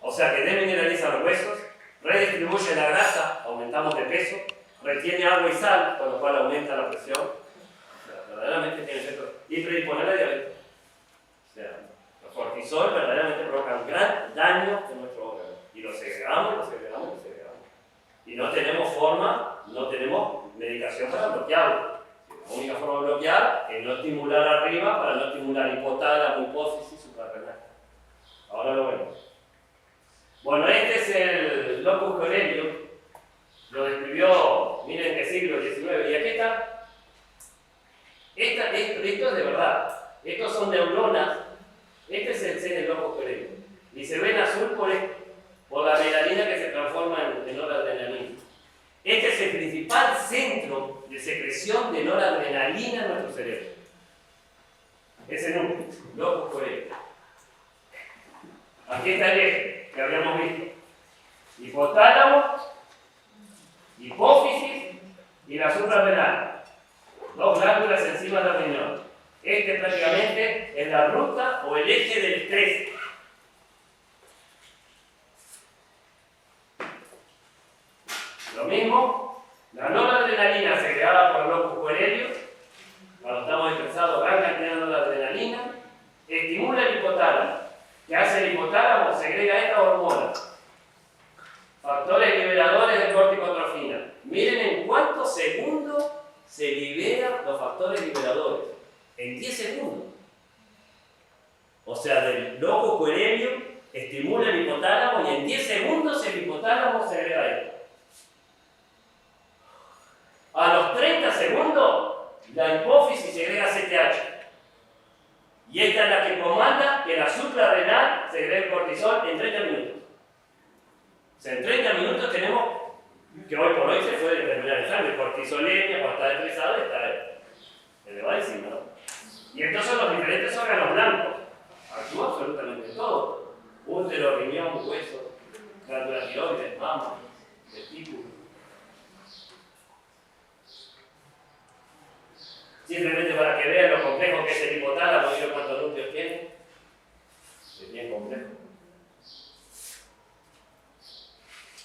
O sea que desmineraliza los huesos, redistribuye la grasa, aumentamos de peso, retiene agua y sal, con lo cual aumenta la presión. O sea, verdaderamente tiene efectos. Y predispone a la diabetes. O sea, los cortisol verdaderamente provocan gran daño en nuestro órgano. Y lo segregamos, lo segregamos, lo segregamos. Y no tenemos forma, no tenemos medicación para bloquearlo. La única forma de bloquear es no estimular arriba para no estimular hipotálamo, hipófisis, suprarrenal. Ahora lo vemos. Bueno, este es el locus coeruleus. Lo describió, miren qué siglo XIX. Y aquí está. Esto es de verdad. Estos son neuronas. Este es el seno locus coeruleus. Y se ve en azul por la melanina que se transforma en noradrenalina. Este es el principal centro de secreción de noradrenalina en nuestro cerebro. Ese núcleo, locus coeruleus. Aquí está el eje que habíamos visto. Hipotálamo, hipófisis y la suprarrenal. 2 glándulas encima del riñón. Este prácticamente es la ruta o el eje del estrés. Lo mismo, la noradrenalina segregada por el locus coeruleus, cuando estamos estresados, gran cantidad de noradrenalina, estimula el hipotálamo. ¿Qué hace el hipotálamo? Segrega esta hormona. Factores liberadores de corticotrofina. Miren en cuántos segundos se liberan los factores liberadores. En 10 segundos. O sea, del locus coeruleus estimula el hipotálamo y en 10 segundos el hipotálamo segrega esto. A los 30 segundos, la hipófisis segrega CTH. Y esta es la que comanda que la suprarrenal segregue el cortisol en 30 minutos. O sea, en 30 minutos tenemos, que hoy por hoy se puede determinar el sangre, cortisolemia, cuando está estresado, está elevadísimo, ¿no? Y estos son los diferentes órganos blancos. Actúa absolutamente todo. Útero, riñón, hueso, glándula tiroides, mama, testículo. Simplemente para que vean lo complejo que es el hipotálamo y cuántos núcleos tiene. Es bien complejo.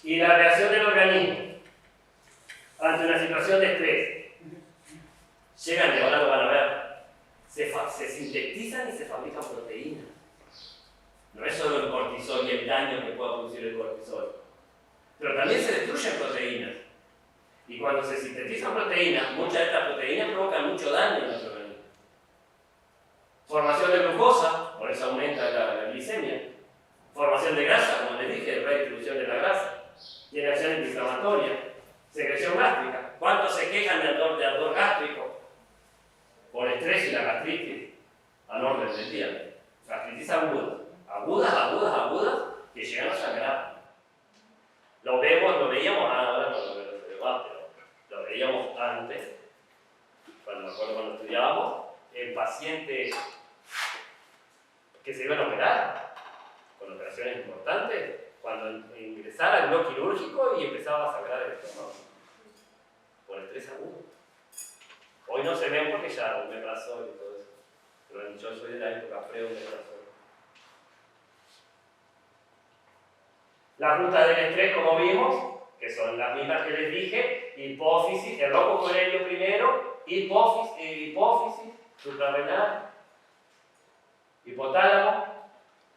Y la reacción del organismo ante una situación de estrés. Llegan, y ahora lo van a ver, se sintetizan y se fabrican proteínas. No es solo el cortisol y el daño que pueda producir el cortisol, pero también se destruyen proteínas. Y cuando se sintetizan proteínas, muchas de estas proteínas provocan mucho daño en nuestro organismo. Formación de glucosa, por eso aumenta la glicemia. Formación de grasa, como les dije, redistribución de la grasa. Tiene acción antiinflamatoria. Secreción gástrica. ¿Cuántos se quejan de ardor gástrico? Por estrés y la gastritis al orden del día. Gastritis aguda. Agudas, que llegan a sangrar. Lo veíamos ahora no lo veo, pero lo veíamos antes, cuando me acuerdo operaciones importantes, cuando ingresara al bloque quirúrgico y empezaba a sangrar el estómago, por estrés agudo. Hoy no se ven porque ya me pasó y todo eso, pero yo soy de la época pre-omeprazol. Las rutas del estrés, como vimos, que son las mismas que les dije: hipófisis, el loco coelio primero, hipófisis, suprarrenal, hipotálamo.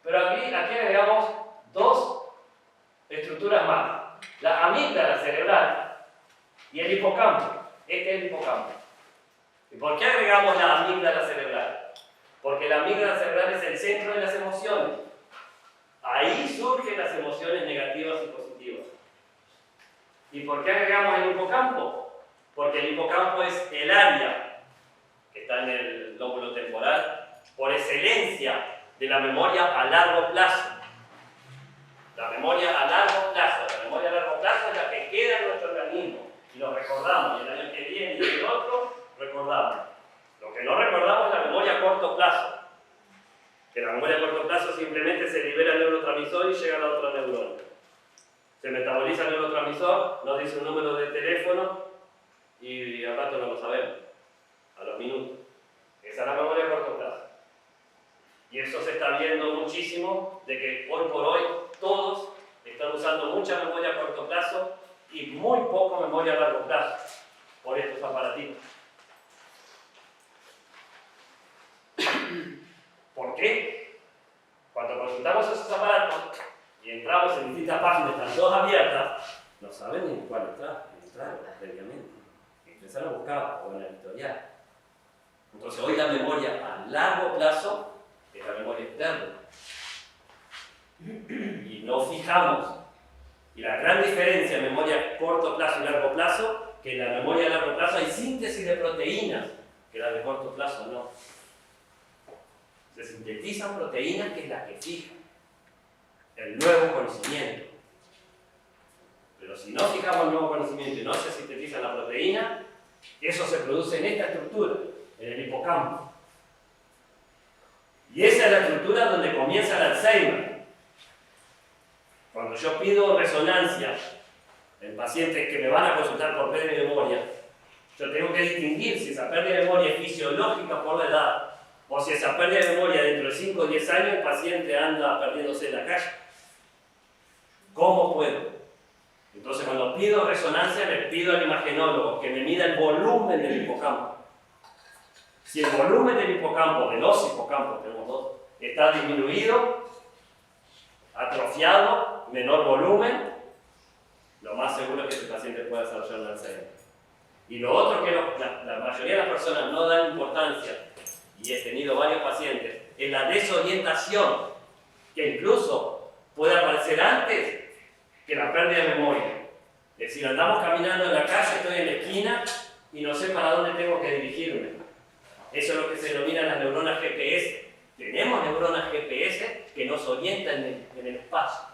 Pero aquí agregamos dos estructuras más: la amígdala cerebral y el hipocampo. Este es el hipocampo. ¿Y por qué agregamos la amígdala cerebral? Porque la amígdala cerebral es el centro de las emociones. Ahí surgen las emociones negativas y positivas. ¿Y por qué agregamos el hipocampo? Porque el hipocampo es el área que está en el lóbulo temporal por excelencia de la memoria a largo plazo. La memoria a largo plazo es la que queda en nuestro organismo y lo recordamos, y el año que viene y el otro recordamos. Lo que no recordamos es la memoria a corto plazo, que la memoria a corto plazo simplemente se libera el neurotransmisor y llega a la otra neurona. Se metaboliza el neurotransmisor, nos dice un número de teléfono y al rato no lo sabemos, a los minutos. Esa es la memoria a corto plazo. Y eso se está viendo muchísimo, de que hoy por hoy todos están usando mucha memoria a corto plazo y muy poco memoria a largo plazo por estos aparatitos. ¿Por qué? Cuando consultamos esos aparatos y entramos en distintas páginas, están todas abiertas, no saben ni en cuál entrar previamente. Empiezan a buscar o en el historial. Entonces hoy la memoria a largo plazo es la memoria externa. Y no fijamos. Y la gran diferencia en memoria a corto plazo y largo plazo, que en la memoria a largo plazo hay síntesis de proteínas, que la de corto plazo no. Se sintetizan proteínas que es la que fija el nuevo conocimiento. Pero si no fijamos el nuevo conocimiento y no se sintetiza la proteína, eso se produce en esta estructura, en el hipocampo. Y esa es la estructura donde comienza el Alzheimer. Cuando yo pido resonancia en pacientes que me van a consultar por pérdida de memoria, yo tengo que distinguir si esa pérdida de memoria es fisiológica por la edad o si esa pérdida de memoria dentro de 5 o 10 años el paciente anda perdiéndose en la calle. ¿Cómo puedo? Entonces cuando pido resonancia le pido al imagenólogo que me mida el volumen del hipocampo. Si el volumen del hipocampo, de los hipocampos, tenemos dos, está disminuido, atrofiado, menor volumen, lo más seguro es que ese paciente pueda desarrollar un Alzheimer. Y lo otro que la mayoría de las personas no dan importancia, y he tenido varios pacientes, es la desorientación, que incluso puede aparecer antes que la pérdida de memoria. Es decir, andamos caminando en la calle, estoy en la esquina y no sé para dónde tengo que dirigirme. Eso es lo que se denomina las neuronas GPS. Tenemos neuronas GPS que nos orientan en el espacio.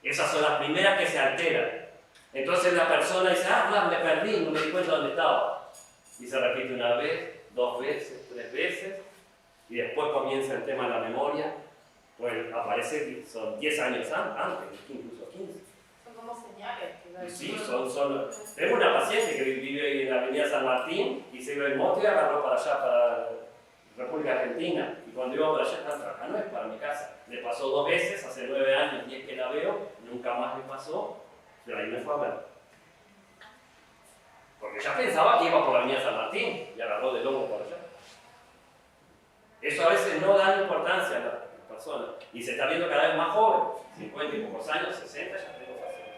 Esas son las primeras que se alteran. Entonces la persona dice: me perdí, no me di cuenta dónde estaba. Y se repite una vez, 2 veces, 3 veces, y después comienza el tema de la memoria. Pues aparece, son 10 años antes, incluso 15. Son como señales. Sí, tengo una paciente que vive en la avenida San Martín y se iba en moto y agarró para allá, para República Argentina. Y cuando iba para allá, acá no es para mi casa. Le pasó 2 veces, hace 9 años, 10 que la veo, nunca más le pasó, pero ahí me fue a ver. Porque ya pensaba que iba por la avenida San Martín y agarró de lomo por allá. Eso a veces no da importancia a las personas. Y se está viendo cada vez más joven, 50 y pocos años, 60, ya tengo pacientes.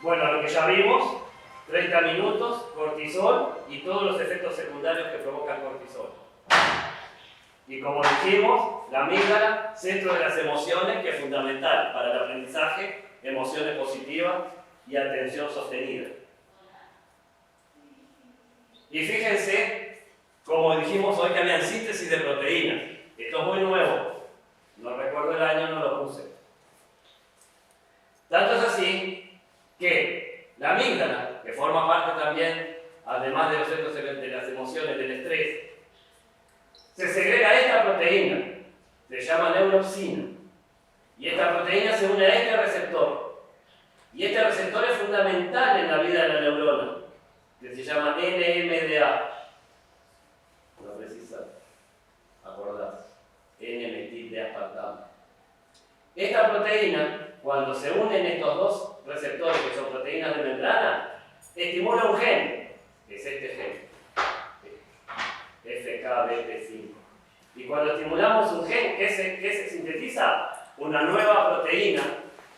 Bueno, lo que ya vimos, 30 minutos, cortisol y todos los efectos secundarios que provoca el cortisol. Y como dijimos, la amígdala, centro de las emociones, que es fundamental para el aprendizaje, emociones positivas y atención sostenida. Y fíjense, como dijimos hoy, que habían síntesis de proteínas. Esto es muy nuevo. No recuerdo el año, no lo puse. Tanto es así que la amígdala, que forma parte también, además de los efectos de las emociones, del estrés, se segrega esta se llama neuropsina. Y esta proteína se une a este receptor. Y este receptor es fundamental en la vida de la neurona, que se llama NMDA. No precisa acordarse. N-metil de aspartamo. Esta proteína, cuando se unen estos dos receptores, que son proteínas de membrana, estimula un gen, que es este gen, FKBP5. Y cuando estimulamos un gen, ¿qué se sintetiza? Una nueva proteína,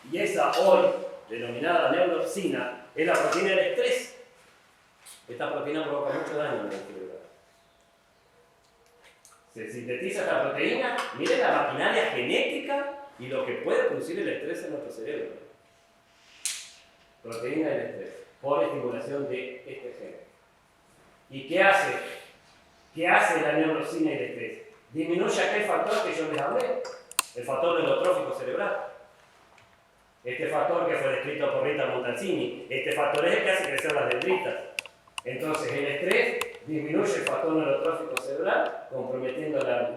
y esa hoy, denominada neuropsina, es la proteína del estrés. Esta proteína provoca mucho daño en el cerebro. Se sintetiza esta proteína, miren la maquinaria genética y lo que puede producir el estrés en nuestro cerebro. Proteína del estrés, por estimulación de este gen. ¿Y qué hace? ¿Qué hace la neuropsina y el estrés? Disminuye aquel factor que yo les hablé, el factor neurotrófico cerebral. Este factor que fue descrito por Rita Montalcini, este factor es el que hace crecer las dendritas. Entonces el estrés disminuye el factor neurotrófico cerebral, comprometiendo la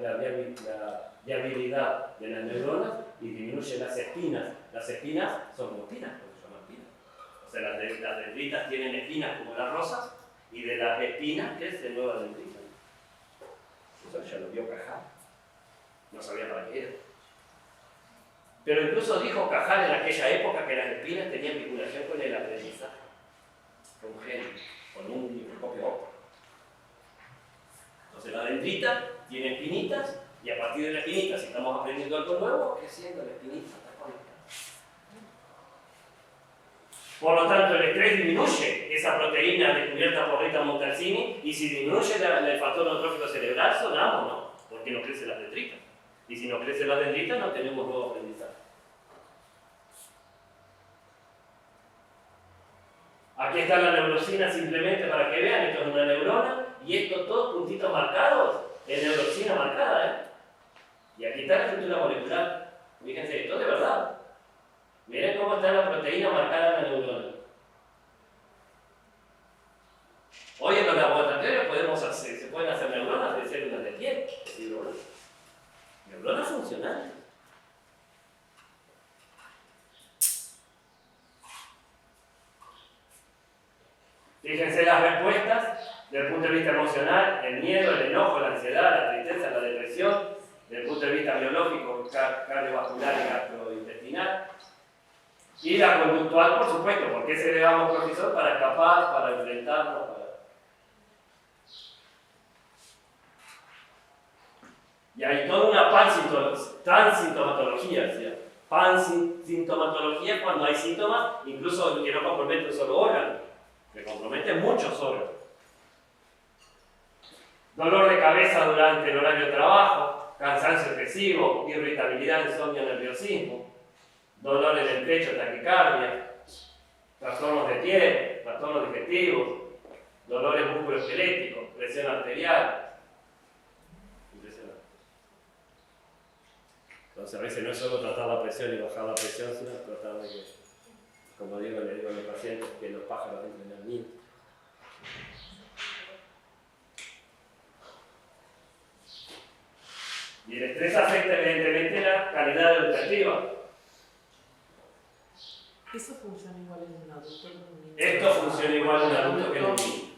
viabilidad de las neuronas y disminuye las espinas. Las espinas son espinas, porque se llaman espinas. O sea, las dendritas tienen espinas como las rosas y de las espinas crece nueva dendrita. Eso ya lo vio Cajal. No sabía para qué era. Pero incluso dijo Cajal en aquella época que las espinas tenían vinculación con el aprendizaje, con genes, con un microscopio óptico. Entonces la dendrita tiene espinitas y a partir de la espinita, si estamos aprendiendo algo nuevo, creciendo la espinita está conectada. Por lo tanto, el estrés disminuye esa proteína descubierta por Rita Montalcini y si disminuye el factor neurotrófico cerebral, sonamos, ¿no? Porque no crecen las dendritas. Y si no crecen las dendritas, no tenemos nuevo aprendizaje. Aquí está la neurocina simplemente para que vean, esto es una neurona y estos todos puntitos marcados es neurocina marcada, ¿eh? Y aquí está la estructura molecular. Fíjense, esto de verdad. Miren cómo está la proteína marcada en la neurona. Hoy en los laboratorios se pueden hacer neuronas de células de piel, neuronas funcionales. Fíjense las respuestas desde el punto de vista emocional, el miedo, el enojo, la ansiedad, la tristeza, la depresión, desde el punto de vista biológico, cardiovascular y gastrointestinal. Y la conductual, por supuesto, porque segregamos cortisol para escapar, para enfrentarnos, Y hay toda una pansintomatología, ¿sí? Pansintomatología cuando hay síntomas, incluso que no comprometen un solo órgano, que comprometen muchos órganos. Dolor de cabeza durante el horario de trabajo, cansancio excesivo, irritabilidad, insomnio, nerviosismo, dolor en el pecho, taquicardia, trastornos de piel, trastornos digestivos, dolores musculoesqueléticos, presión arterial. Impresionante. Entonces a veces no es solo tratar la presión y bajar la presión, sino tratar de que, como digo, le digo a los pacientes, que los pájaros entren al nido. Y el estrés afecta evidentemente la calidad educativa. ¿Eso funciona igual en un adulto que en un niño? Esto funciona igual en un adulto que en un niño.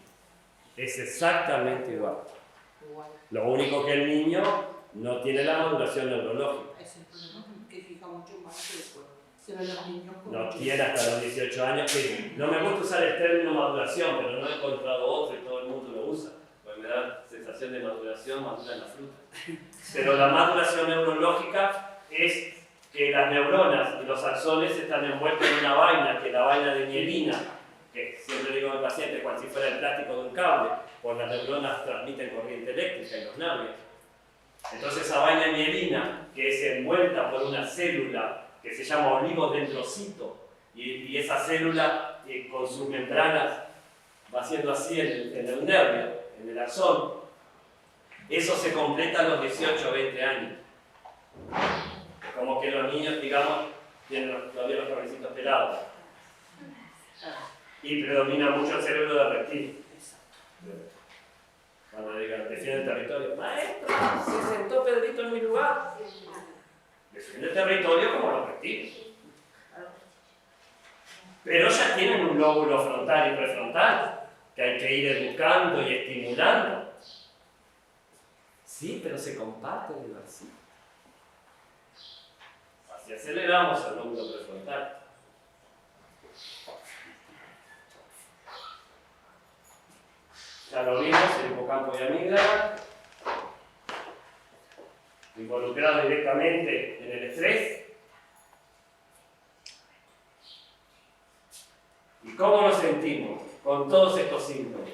Es exactamente igual. Lo único que el niño no tiene la maduración neurológica. Es el problema que fija mucho más que después. Pero los niños No tiene hasta los 18 años. Que no me gusta usar el término maduración, pero no he encontrado otro y todo el mundo lo usa. Porque me da sensación de maduración, madura en la fruta. Pero la maduración neurológica es que las neuronas y los axones están envueltos en una vaina, que es la vaina de mielina, que siempre digo al paciente, cual si fuera el plástico de un cable, pues las neuronas transmiten corriente eléctrica y los nervios. Entonces esa vaina de mielina, que es envuelta por una célula que se llama oligodendrocito, y esa célula con sus membranas va haciendo así en el nervio, en el axón, eso se completa a los 18 o 20 años. Como que los niños, digamos, tienen todavía los cabecitos pelados. Y predomina mucho el cerebro de reptil. Cuando digan, defiende el territorio, maestro, se sentó Pedrito en mi lugar. de territorio como los reptiles. Pero ya tienen un lóbulo frontal y prefrontal, que hay que ir educando y estimulando. Sí, pero se comparte el vacío. Así aceleramos el lóbulo prefrontal. Ya lo vimos, el hipocampo y amígdala, involucrados directamente en el estrés. ¿Y cómo nos sentimos con todos estos síntomas?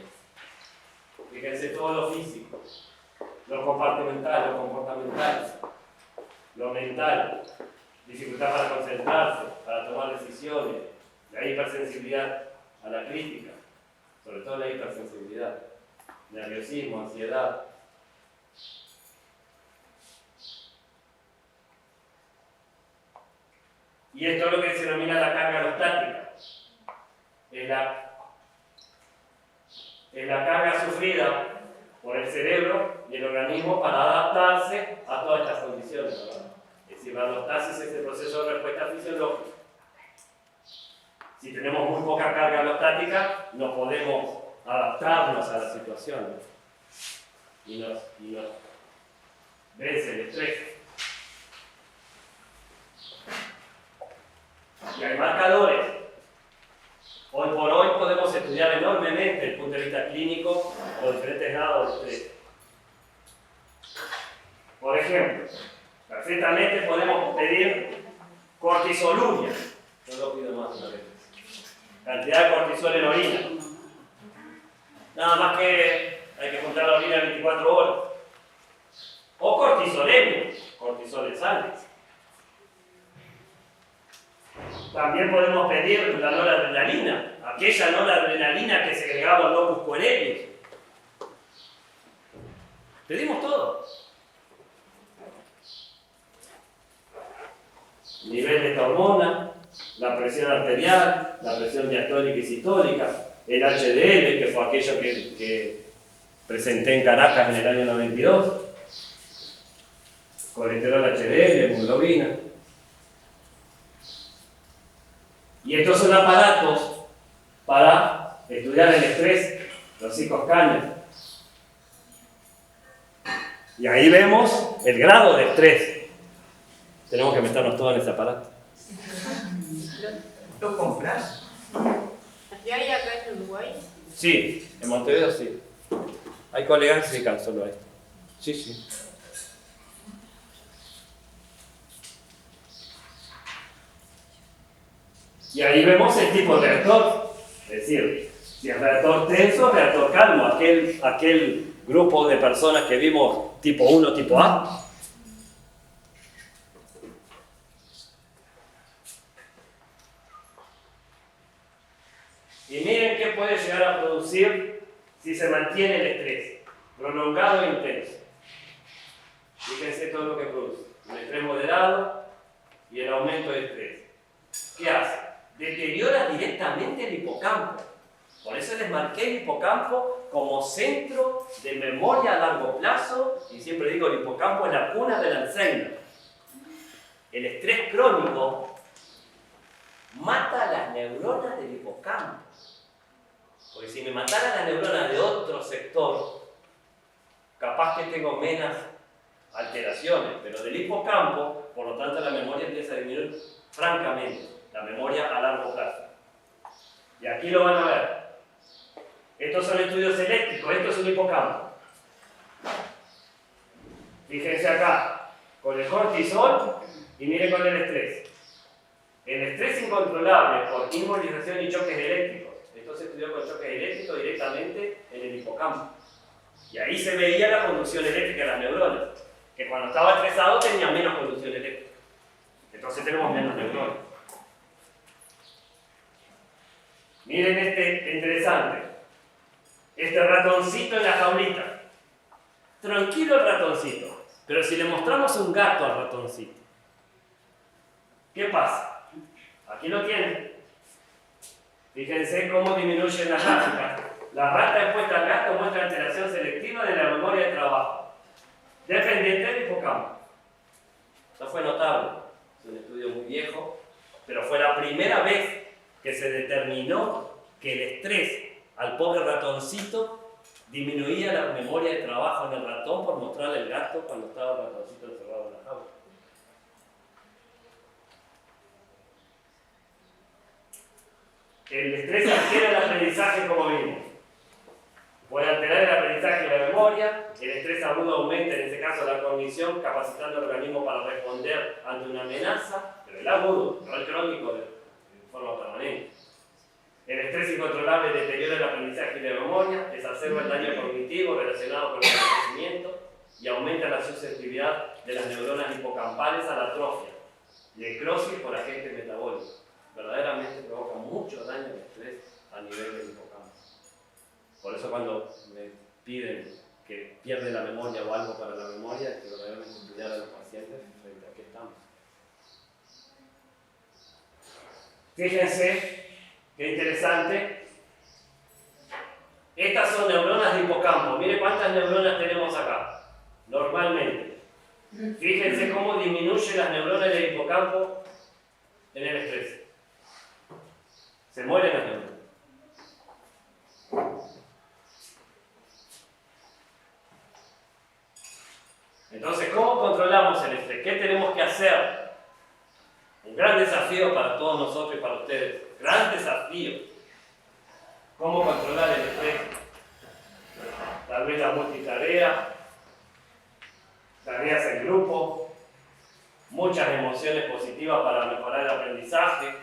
Fíjense todo lo físico, lo compartimental, lo comportamental, lo mental, dificultad para concentrarse, para tomar decisiones, la hipersensibilidad a la crítica, sobre todo la hipersensibilidad, nerviosismo, ansiedad. Y esto es lo que se denomina la carga alostática. Es la carga sufrida por el cerebro y el organismo para adaptarse a todas estas condiciones, ¿verdad? Es decir, la alostasis es el proceso de respuesta fisiológica. Si tenemos muy poca carga alostática, no podemos adaptarnos a la situación, ¿no? y nos vence el estrés. Y hay marcadores. Hoy por hoy podemos estudiar enormemente desde el punto de vista clínico los diferentes grados de estrés. Por ejemplo, perfectamente podemos pedir cortisoluria. No lo pido más una vez. Cantidad de cortisol en orina. Nada más que hay que juntar la orina 24 horas. O cortisolemia, cortisol en sangre. También podemos pedir la noradrenalina, aquella noradrenalina que segregaba el locus coeruleus. Pedimos todo. Nivel de esta hormona, la presión arterial, la presión diastólica y sistólica, el HDL, que fue aquello que presenté en Caracas en el año 92, colesterol HDL, hemoglobina. Y estos son aparatos para estudiar el estrés, los psicoscáneres. Y ahí vemos el grado de estrés. Tenemos que meternos todos en ese aparato. ¿Lo compras? ¿Y hay acá en Uruguay? Sí, en Montevideo sí. Hay colegas que se dedican solo a esto. Sí, sí. Y ahí vemos el tipo de reactor. Es decir, si es reactor tenso, reactor calmo. Aquel grupo de personas que vimos tipo 1, tipo A. Y miren qué puede llegar a producir si se mantiene el estrés, prolongado e intenso. Fíjense todo lo que produce. Un estrés moderado y el aumento de estrés. ¿Qué hace? Deteriora directamente el hipocampo. Por eso les marqué el hipocampo como centro de memoria a largo plazo, y siempre digo, el hipocampo es la cuna del Alzheimer. El estrés crónico mata las neuronas del hipocampo. Porque si me matara las neuronas de otro sector, capaz que tengo menos alteraciones, pero del hipocampo, por lo tanto la memoria empieza a disminuir francamente, la memoria a largo plazo. Y aquí lo van a ver. Estos son estudios eléctricos, esto es un hipocampo. Fíjense acá, con el cortisol y miren con el estrés. El estrés incontrolable por inmovilización y choques eléctricos. Esto se estudió con choques eléctricos directamente en el hipocampo. Y ahí se veía la conducción eléctrica de las neuronas, que cuando estaba estresado tenía menos conducción eléctrica. Entonces tenemos menos neuronas. Miren este interesante. Este ratoncito en la jaulita. Tranquilo el ratoncito. Pero si le mostramos un gato al ratoncito, ¿qué pasa? Aquí lo tienen. Fíjense cómo disminuyen las gráficas. La rata expuesta al gato muestra alteración selectiva de la memoria de trabajo, dependiente del hipocampo. Esto fue notable. es un estudio muy viejo, pero fue la primera vez que se determinó que el estrés al pobre ratoncito disminuía la memoria de trabajo en el ratón por mostrarle el gato cuando estaba el ratoncito encerrado en la jaula. El estrés altera el aprendizaje como vimos. Puede alterar el aprendizaje y la memoria. El estrés agudo aumenta, en este caso, la cognición, capacitando al organismo para responder ante una amenaza, pero el agudo, no el crónico, de forma permanente. El estrés incontrolable deteriora el aprendizaje y la memoria, exacerba el daño cognitivo relacionado con el envejecimiento y aumenta la susceptibilidad de las neuronas hipocampales a la atrofia, necrosis por agentes metabólicos. Verdaderamente provoca mucho daño el estrés a nivel del hipocampo. Por eso cuando me piden que pierde la memoria o algo para la memoria, es que verdaderamente estudiar a los pacientes frente a qué estamos. Fíjense, qué interesante. Estas son neuronas de hipocampo. Mire cuántas neuronas tenemos acá, normalmente. Fíjense cómo disminuyen las neuronas del hipocampo en el estrés. Se mueren las neuronas. Entonces, ¿cómo controlamos el estrés? ¿Qué tenemos que hacer? Un gran desafío para todos nosotros y para ustedes. Gran desafío. ¿Cómo controlar el estrés? Tal vez la multitarea, tareas en grupo, muchas emociones positivas para mejorar el aprendizaje,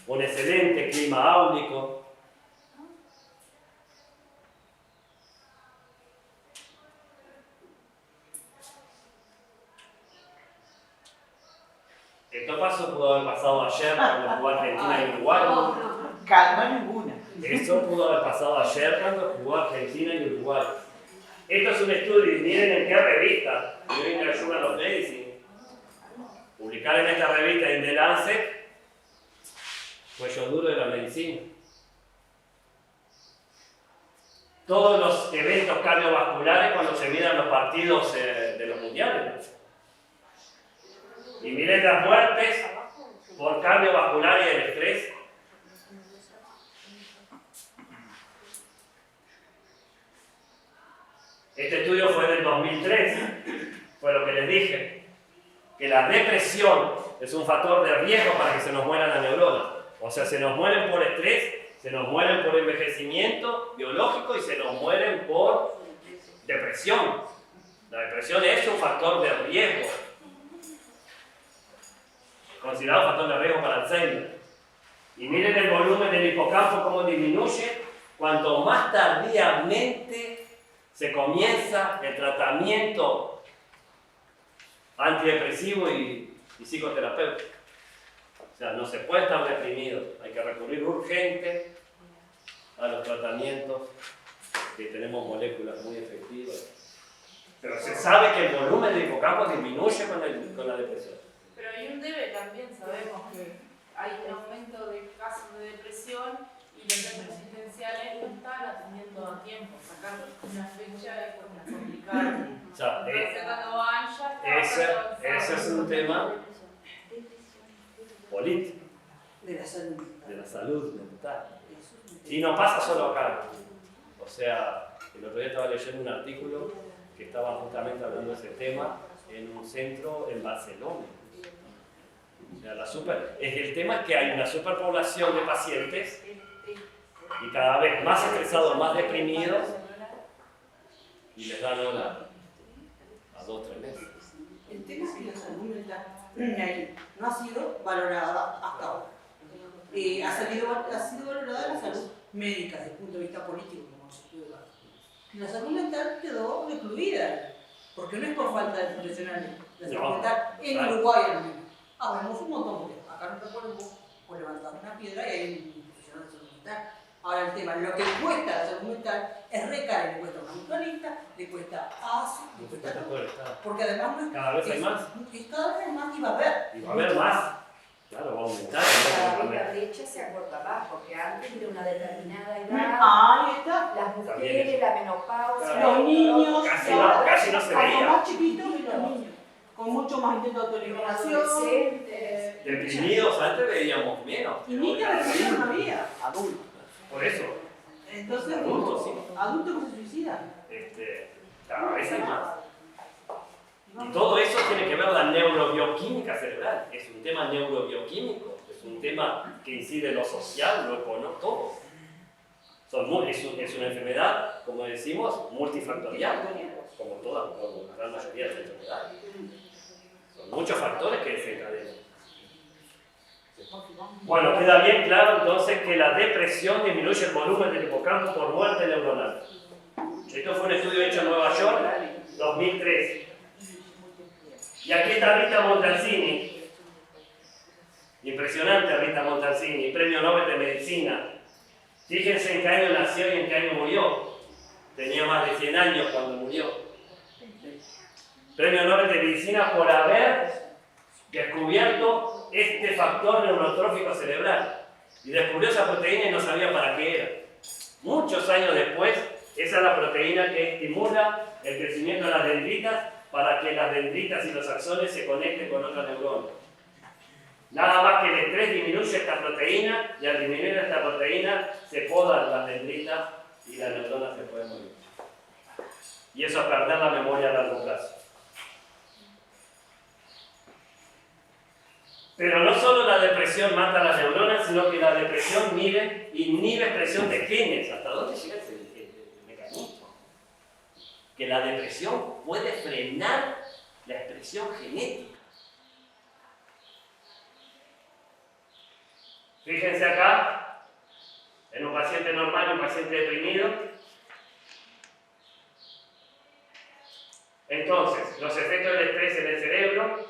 un excelente clima áulico. Esto pudo haber pasado ayer cuando jugó Argentina y Uruguay. Calma ninguna. Eso pudo haber pasado ayer cuando jugó Argentina y Uruguay. Esto es un estudio, y miren en qué revista, New England Journal of Medicine. Publicar en esta revista en The Lancet, cuello duro de la medicina. Todos los eventos cardiovasculares cuando se miran los partidos de los mundiales. Y miren las muertes por cardiovascular y el estrés. Este estudio fue del 2003, fue lo que les dije, que la depresión es un factor de riesgo para que se nos mueran las neuronas. O sea, se nos mueren por estrés, se nos mueren por envejecimiento biológico y se nos mueren por depresión. La depresión es un factor de riesgo, considerado factor de riesgo para Alzheimer. Y miren el volumen del hipocampo cómo disminuye cuanto más tardíamente se comienza el tratamiento antidepresivo y psicoterapéutico. O sea, no se puede estar deprimido, hay que recurrir urgente a los tratamientos, que tenemos moléculas muy efectivas. Pero se sabe que el volumen del hipocampo disminuye con la depresión. Pero hay un debe también, sabemos que hay un aumento de casos de depresión y los centros asistenciales no están atendiendo a tiempo, sacar una fecha es una complicada. O sea, Entonces cuando van ya está ese es un tema político, De la salud. de la salud mental. Y no pasa solo acá. O sea, el otro día estaba leyendo un artículo que estaba justamente hablando de ese tema en un centro en Barcelona. O sea, el tema es que hay una superpoblación de pacientes y cada vez más estresados, más deprimidos, y les dan hora a 2 o 3 meses. El tema es que la salud mental no ha sido valorada hasta ahora. Ha sido valorada la salud médica desde el punto de vista político, como se estudia. La salud mental quedó recluida, porque no es por falta de profesionales. La salud mental en Uruguay al menos. Vemos un montón, porque acá no te ponen por levantar una piedra y hay un profesional de salud mental. Ahora el tema, lo que cuesta la salud mental es recaer, le cuesta a una mutualista, le cuesta a ASI, le cuesta a todo. Porque además no es, Cada vez hay más. Es cada vez más y va a haber. Y va a haber más. Claro, va a aumentar. Cada vez la brecha se acorta más, porque antes de una determinada edad, Ahí está. las mujeres, la menopausia, Los niños, Casi no se a los veía. más chiquitos y los niños. con mucho más intento de autolimitación. Adolescentes. Deprimidos antes veíamos menos. Y niñas deprimidas no había. Adultos. Por eso, Entonces, adultos sí. adultos que se suicidan. Cada vez hay más. Y todo eso tiene que ver con la neurobioquímica cerebral. Es un tema neurobioquímico, es un tema que incide en lo social, lo económico, todo. Es una enfermedad, como decimos, multifactorial, como todas, como la gran mayoría de las enfermedades. Son muchos factores que desencadenan. Bueno, queda bien claro entonces que la depresión disminuye el volumen del hipocampo por muerte neuronal. Esto fue un estudio hecho en Nueva York, 2003. Y aquí está Rita Montalcini. Impresionante Rita Montalcini, premio Nobel de Medicina. Fíjense en qué año nació y en qué año murió. Tenía más de 100 años cuando murió. Premio Nobel de Medicina por haber descubierto este factor neurotrófico cerebral. Y descubrió esa proteína y no sabía para qué era. Muchos años después, esa es la proteína que estimula el crecimiento de las dendritas para que las dendritas y los axones se conecten con otras neuronas. Nada más que el estrés disminuye esta proteína y al disminuir esta proteína se podan las dendritas y las neuronas se pueden morir. Y eso es perder la memoria a largo plazo. Pero no solo la depresión mata a las neuronas, sino que la depresión inhibe expresión de genes. ¿Hasta dónde llega el mecanismo? Que la depresión puede frenar la expresión genética. Fíjense acá, en un paciente normal y un paciente deprimido. Entonces, los efectos del estrés en el cerebro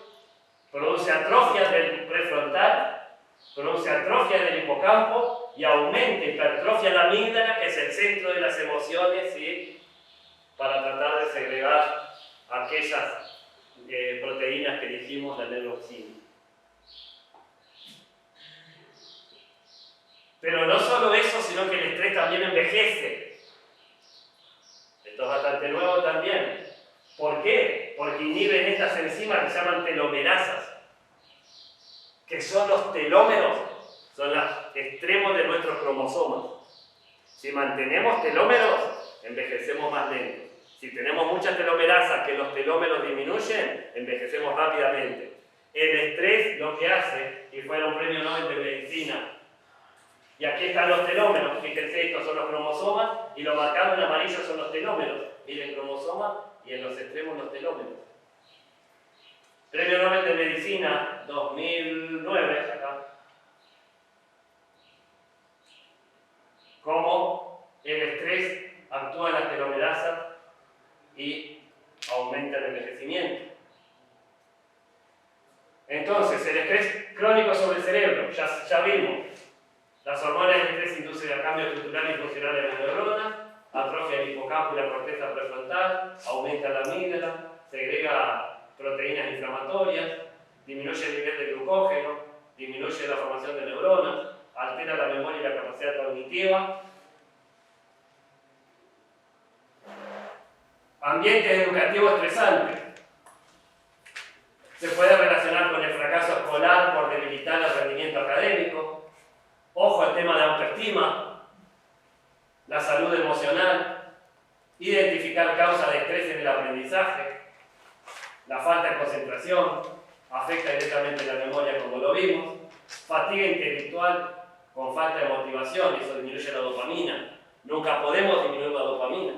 produce atrofia del prefrontal, produce atrofia del hipocampo y aumenta, hipertrofia la amígdala, que es el centro de las emociones, ¿sí? Para tratar de segregar aquellas proteínas que dijimos, la neuroxina. Pero no solo eso, sino que el estrés también envejece. Esto es bastante nuevo también. ¿Por qué? Porque inhiben estas enzimas que se llaman telomerasas. ¿Qué son los telómeros? Son los extremos de nuestros cromosomas. Si mantenemos telómeros, envejecemos más lento. Si tenemos muchas telomerasas que los telómeros disminuyen, envejecemos rápidamente. El estrés lo que hace, y fuera un premio Nobel de Medicina, y aquí están los telómeros, fíjense, estos son los cromosomas, y lo marcado en amarillo son los telómeros. Miren, cromosomas y en los extremos los telómeros. Premio Nobel de Medicina 2009, acá. Cómo el estrés actúa en las telomerasas y aumenta el envejecimiento. Entonces, el estrés crónico sobre el cerebro, ya vimos. Las hormonas del estrés inducen cambios estructurales y funcionales de las neuronas, atrofia el hipocampo y la corteza prefrontal, aumenta la amígdala, segrega proteínas inflamatorias, disminuye el nivel de glucógeno, disminuye la formación de neuronas, altera la memoria y la capacidad cognitiva. Ambiente educativo estresante. Se puede relacionar con el fracaso escolar por debilitar el rendimiento académico. Ojo al tema de autoestima, la salud emocional, identificar causas de estrés en el aprendizaje, la falta de concentración, afecta directamente la memoria como lo vimos, fatiga intelectual con falta de motivación, eso disminuye la dopamina. Nunca podemos disminuir la dopamina.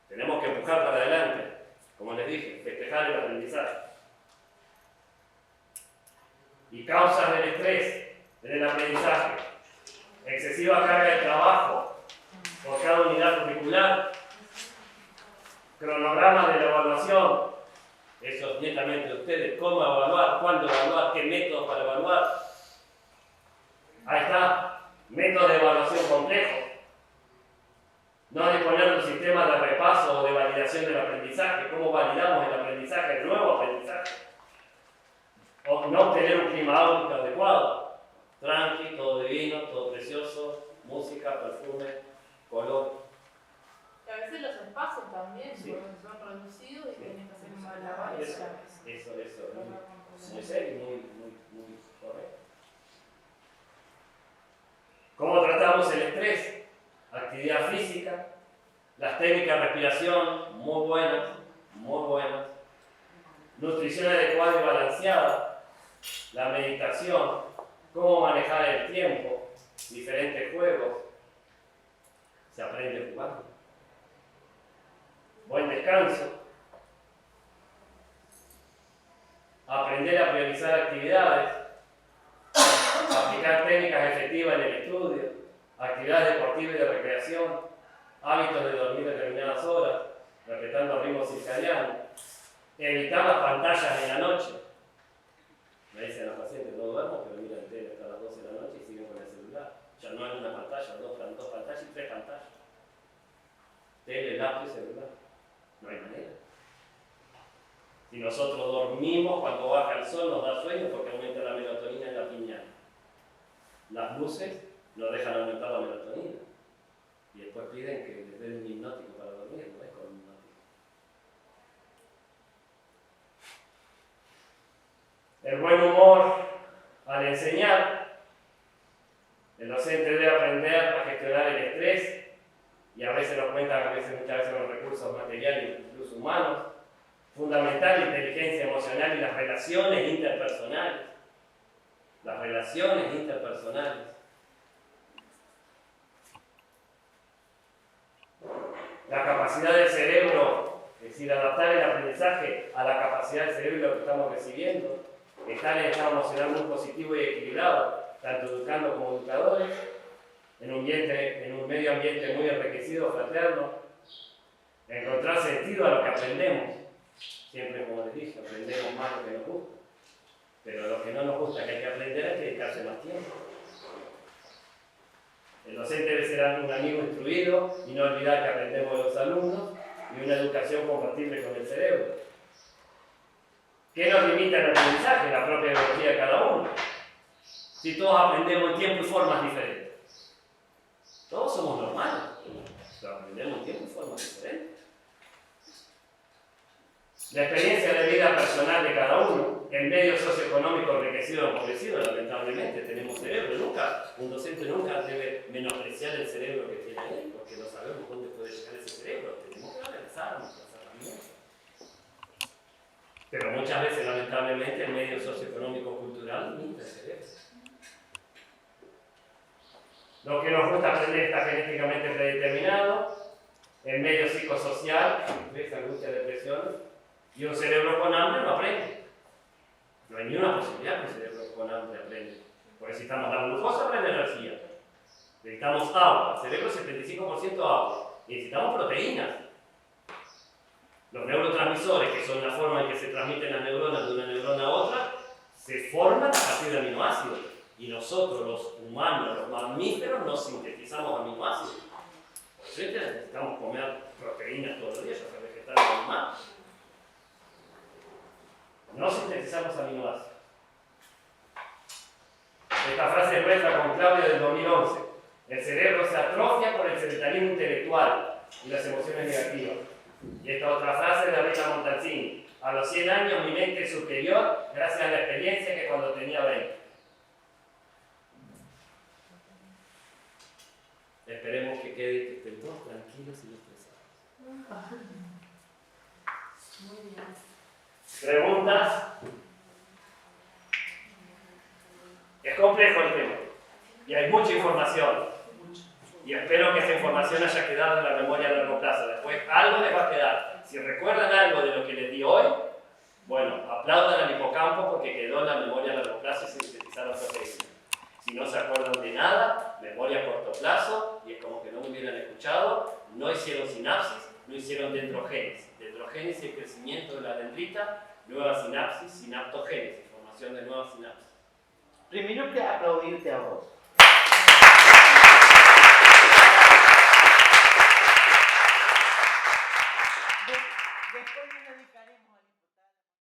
Tenemos que empujar para adelante, como les dije, festejar el aprendizaje. Y causas del estrés en el aprendizaje: excesiva carga de trabajo por cada unidad curricular, cronogramas de la evaluación, eso es netamente de ustedes, cómo evaluar, cuándo evaluar, qué métodos para evaluar. Ahí está, métodos de evaluación complejos. No disponer de un sistema de repaso o de validación del aprendizaje, cómo validamos el aprendizaje, el nuevo aprendizaje. O no tener un clima áurico adecuado. Tranqui, todo divino, todo precioso, música, perfume, color. Y a veces los espacios también, Sí. porque son reducidos y tienen que hacer un malabar. Es muy serio y muy correcto. ¿Cómo tratamos el estrés? Actividad física, las técnicas de respiración muy buenas, nutrición adecuada y balanceada, la meditación, cómo manejar el tiempo, diferentes juegos, se aprende jugando. Buen descanso, aprender a priorizar actividades, aplicar técnicas efectivas en el estudio, actividades deportivas y de recreación, hábitos de dormir determinadas horas, respetando ritmos circadianos, evitar las pantallas en la noche. Me dicen los pacientes, no duermo, pero miran tele hasta las 12 de la noche y siguen con el celular. Ya no hay una pantalla, dos pantallas y 3 pantallas. Tele, laptop y celular. No hay manera. Si nosotros dormimos, cuando baja el sol nos da sueño porque aumenta la melatonina en la pineal. Las luces nos dejan aumentar la melatonina. Y después piden que les den un hipnótico para dormir, no es con un hipnótico. El buen humor al enseñar. El docente debe aprender a gestionar el estrés y a veces nos cuentan, muchas veces los recursos materiales, incluso humanos. Fundamental la inteligencia emocional y las relaciones interpersonales. Las relaciones interpersonales. La capacidad del cerebro, es decir, adaptar el aprendizaje a la capacidad del cerebro y lo que estamos recibiendo. Estar en estado emocional muy positivo y equilibrado, tanto educando como educadores, en un medio ambiente muy enriquecido, fraterno. Encontrar sentido a lo que aprendemos. Siempre, como les dije, aprendemos más lo que nos gusta. Pero lo que no nos gusta, que hay que aprender, hay que dedicarse más tiempo. El docente debe ser un amigo instruido y no olvidar que aprendemos de los alumnos y una educación compatible con el cerebro. ¿Qué nos limita el aprendizaje? La propia biología de cada uno. Si todos aprendemos en tiempo y formas diferentes. Todos somos normales, pero aprendemos en tiempo y formas diferentes. La experiencia de vida personal de cada uno, el medio socioeconómico enriquecido o empobrecido, lamentablemente tenemos cerebro. Un docente nunca debe menospreciar el cerebro que tiene él, porque no sabemos dónde puede llegar ese cerebro. Tenemos que analizar nuestras herramientas. Pero muchas veces, lamentablemente, el medio socioeconómico cultural limita el cerebro. Lo que nos gusta aprender está genéticamente predeterminado, el medio psicosocial, estrés, angustia, depresión. Y un cerebro con hambre no aprende. No hay ni una posibilidad que un cerebro con hambre aprenda. Porque necesitamos la glucosa para la energía. Necesitamos agua. El cerebro es 75% agua. Y necesitamos proteínas. Los neurotransmisores, que son la forma en que se transmiten las neuronas de una neurona a otra, se forman a partir de aminoácidos. Y nosotros, los humanos, los mamíferos, no sintetizamos aminoácidos. Por eso necesitamos comer proteínas todos los días, ya sea vegetales o animales. No sintetizamos aminoácidos. Esta frase es nuestra con Claudia del 2011. El cerebro se atrofia por el sedentarismo intelectual y las emociones negativas. Y esta otra frase de Rita Montalcini. A los 100 años mi mente es superior gracias a la experiencia que cuando tenía 20. Esperemos que estén todos tranquilos y no estresados. Muy bien. ¿Preguntas? Es complejo el tema y hay mucha información y espero que esa información haya quedado en la memoria a largo plazo. Después algo les va a quedar. Si recuerdan algo de lo que les di hoy, bueno, aplaudan al hipocampo porque quedó en la memoria a largo plazo y se sintetizaron proteínas. Si no se acuerdan de nada, memoria a corto plazo y es como que no me hubieran escuchado, no hicieron sinapsis, no hicieron dendrogénesis. Dendrogénesis es el crecimiento de la dendrita, nueva sinapsis, sinaptogénesis, formación de nuevas sinapsis. Primero que aplaudirte a vos. Después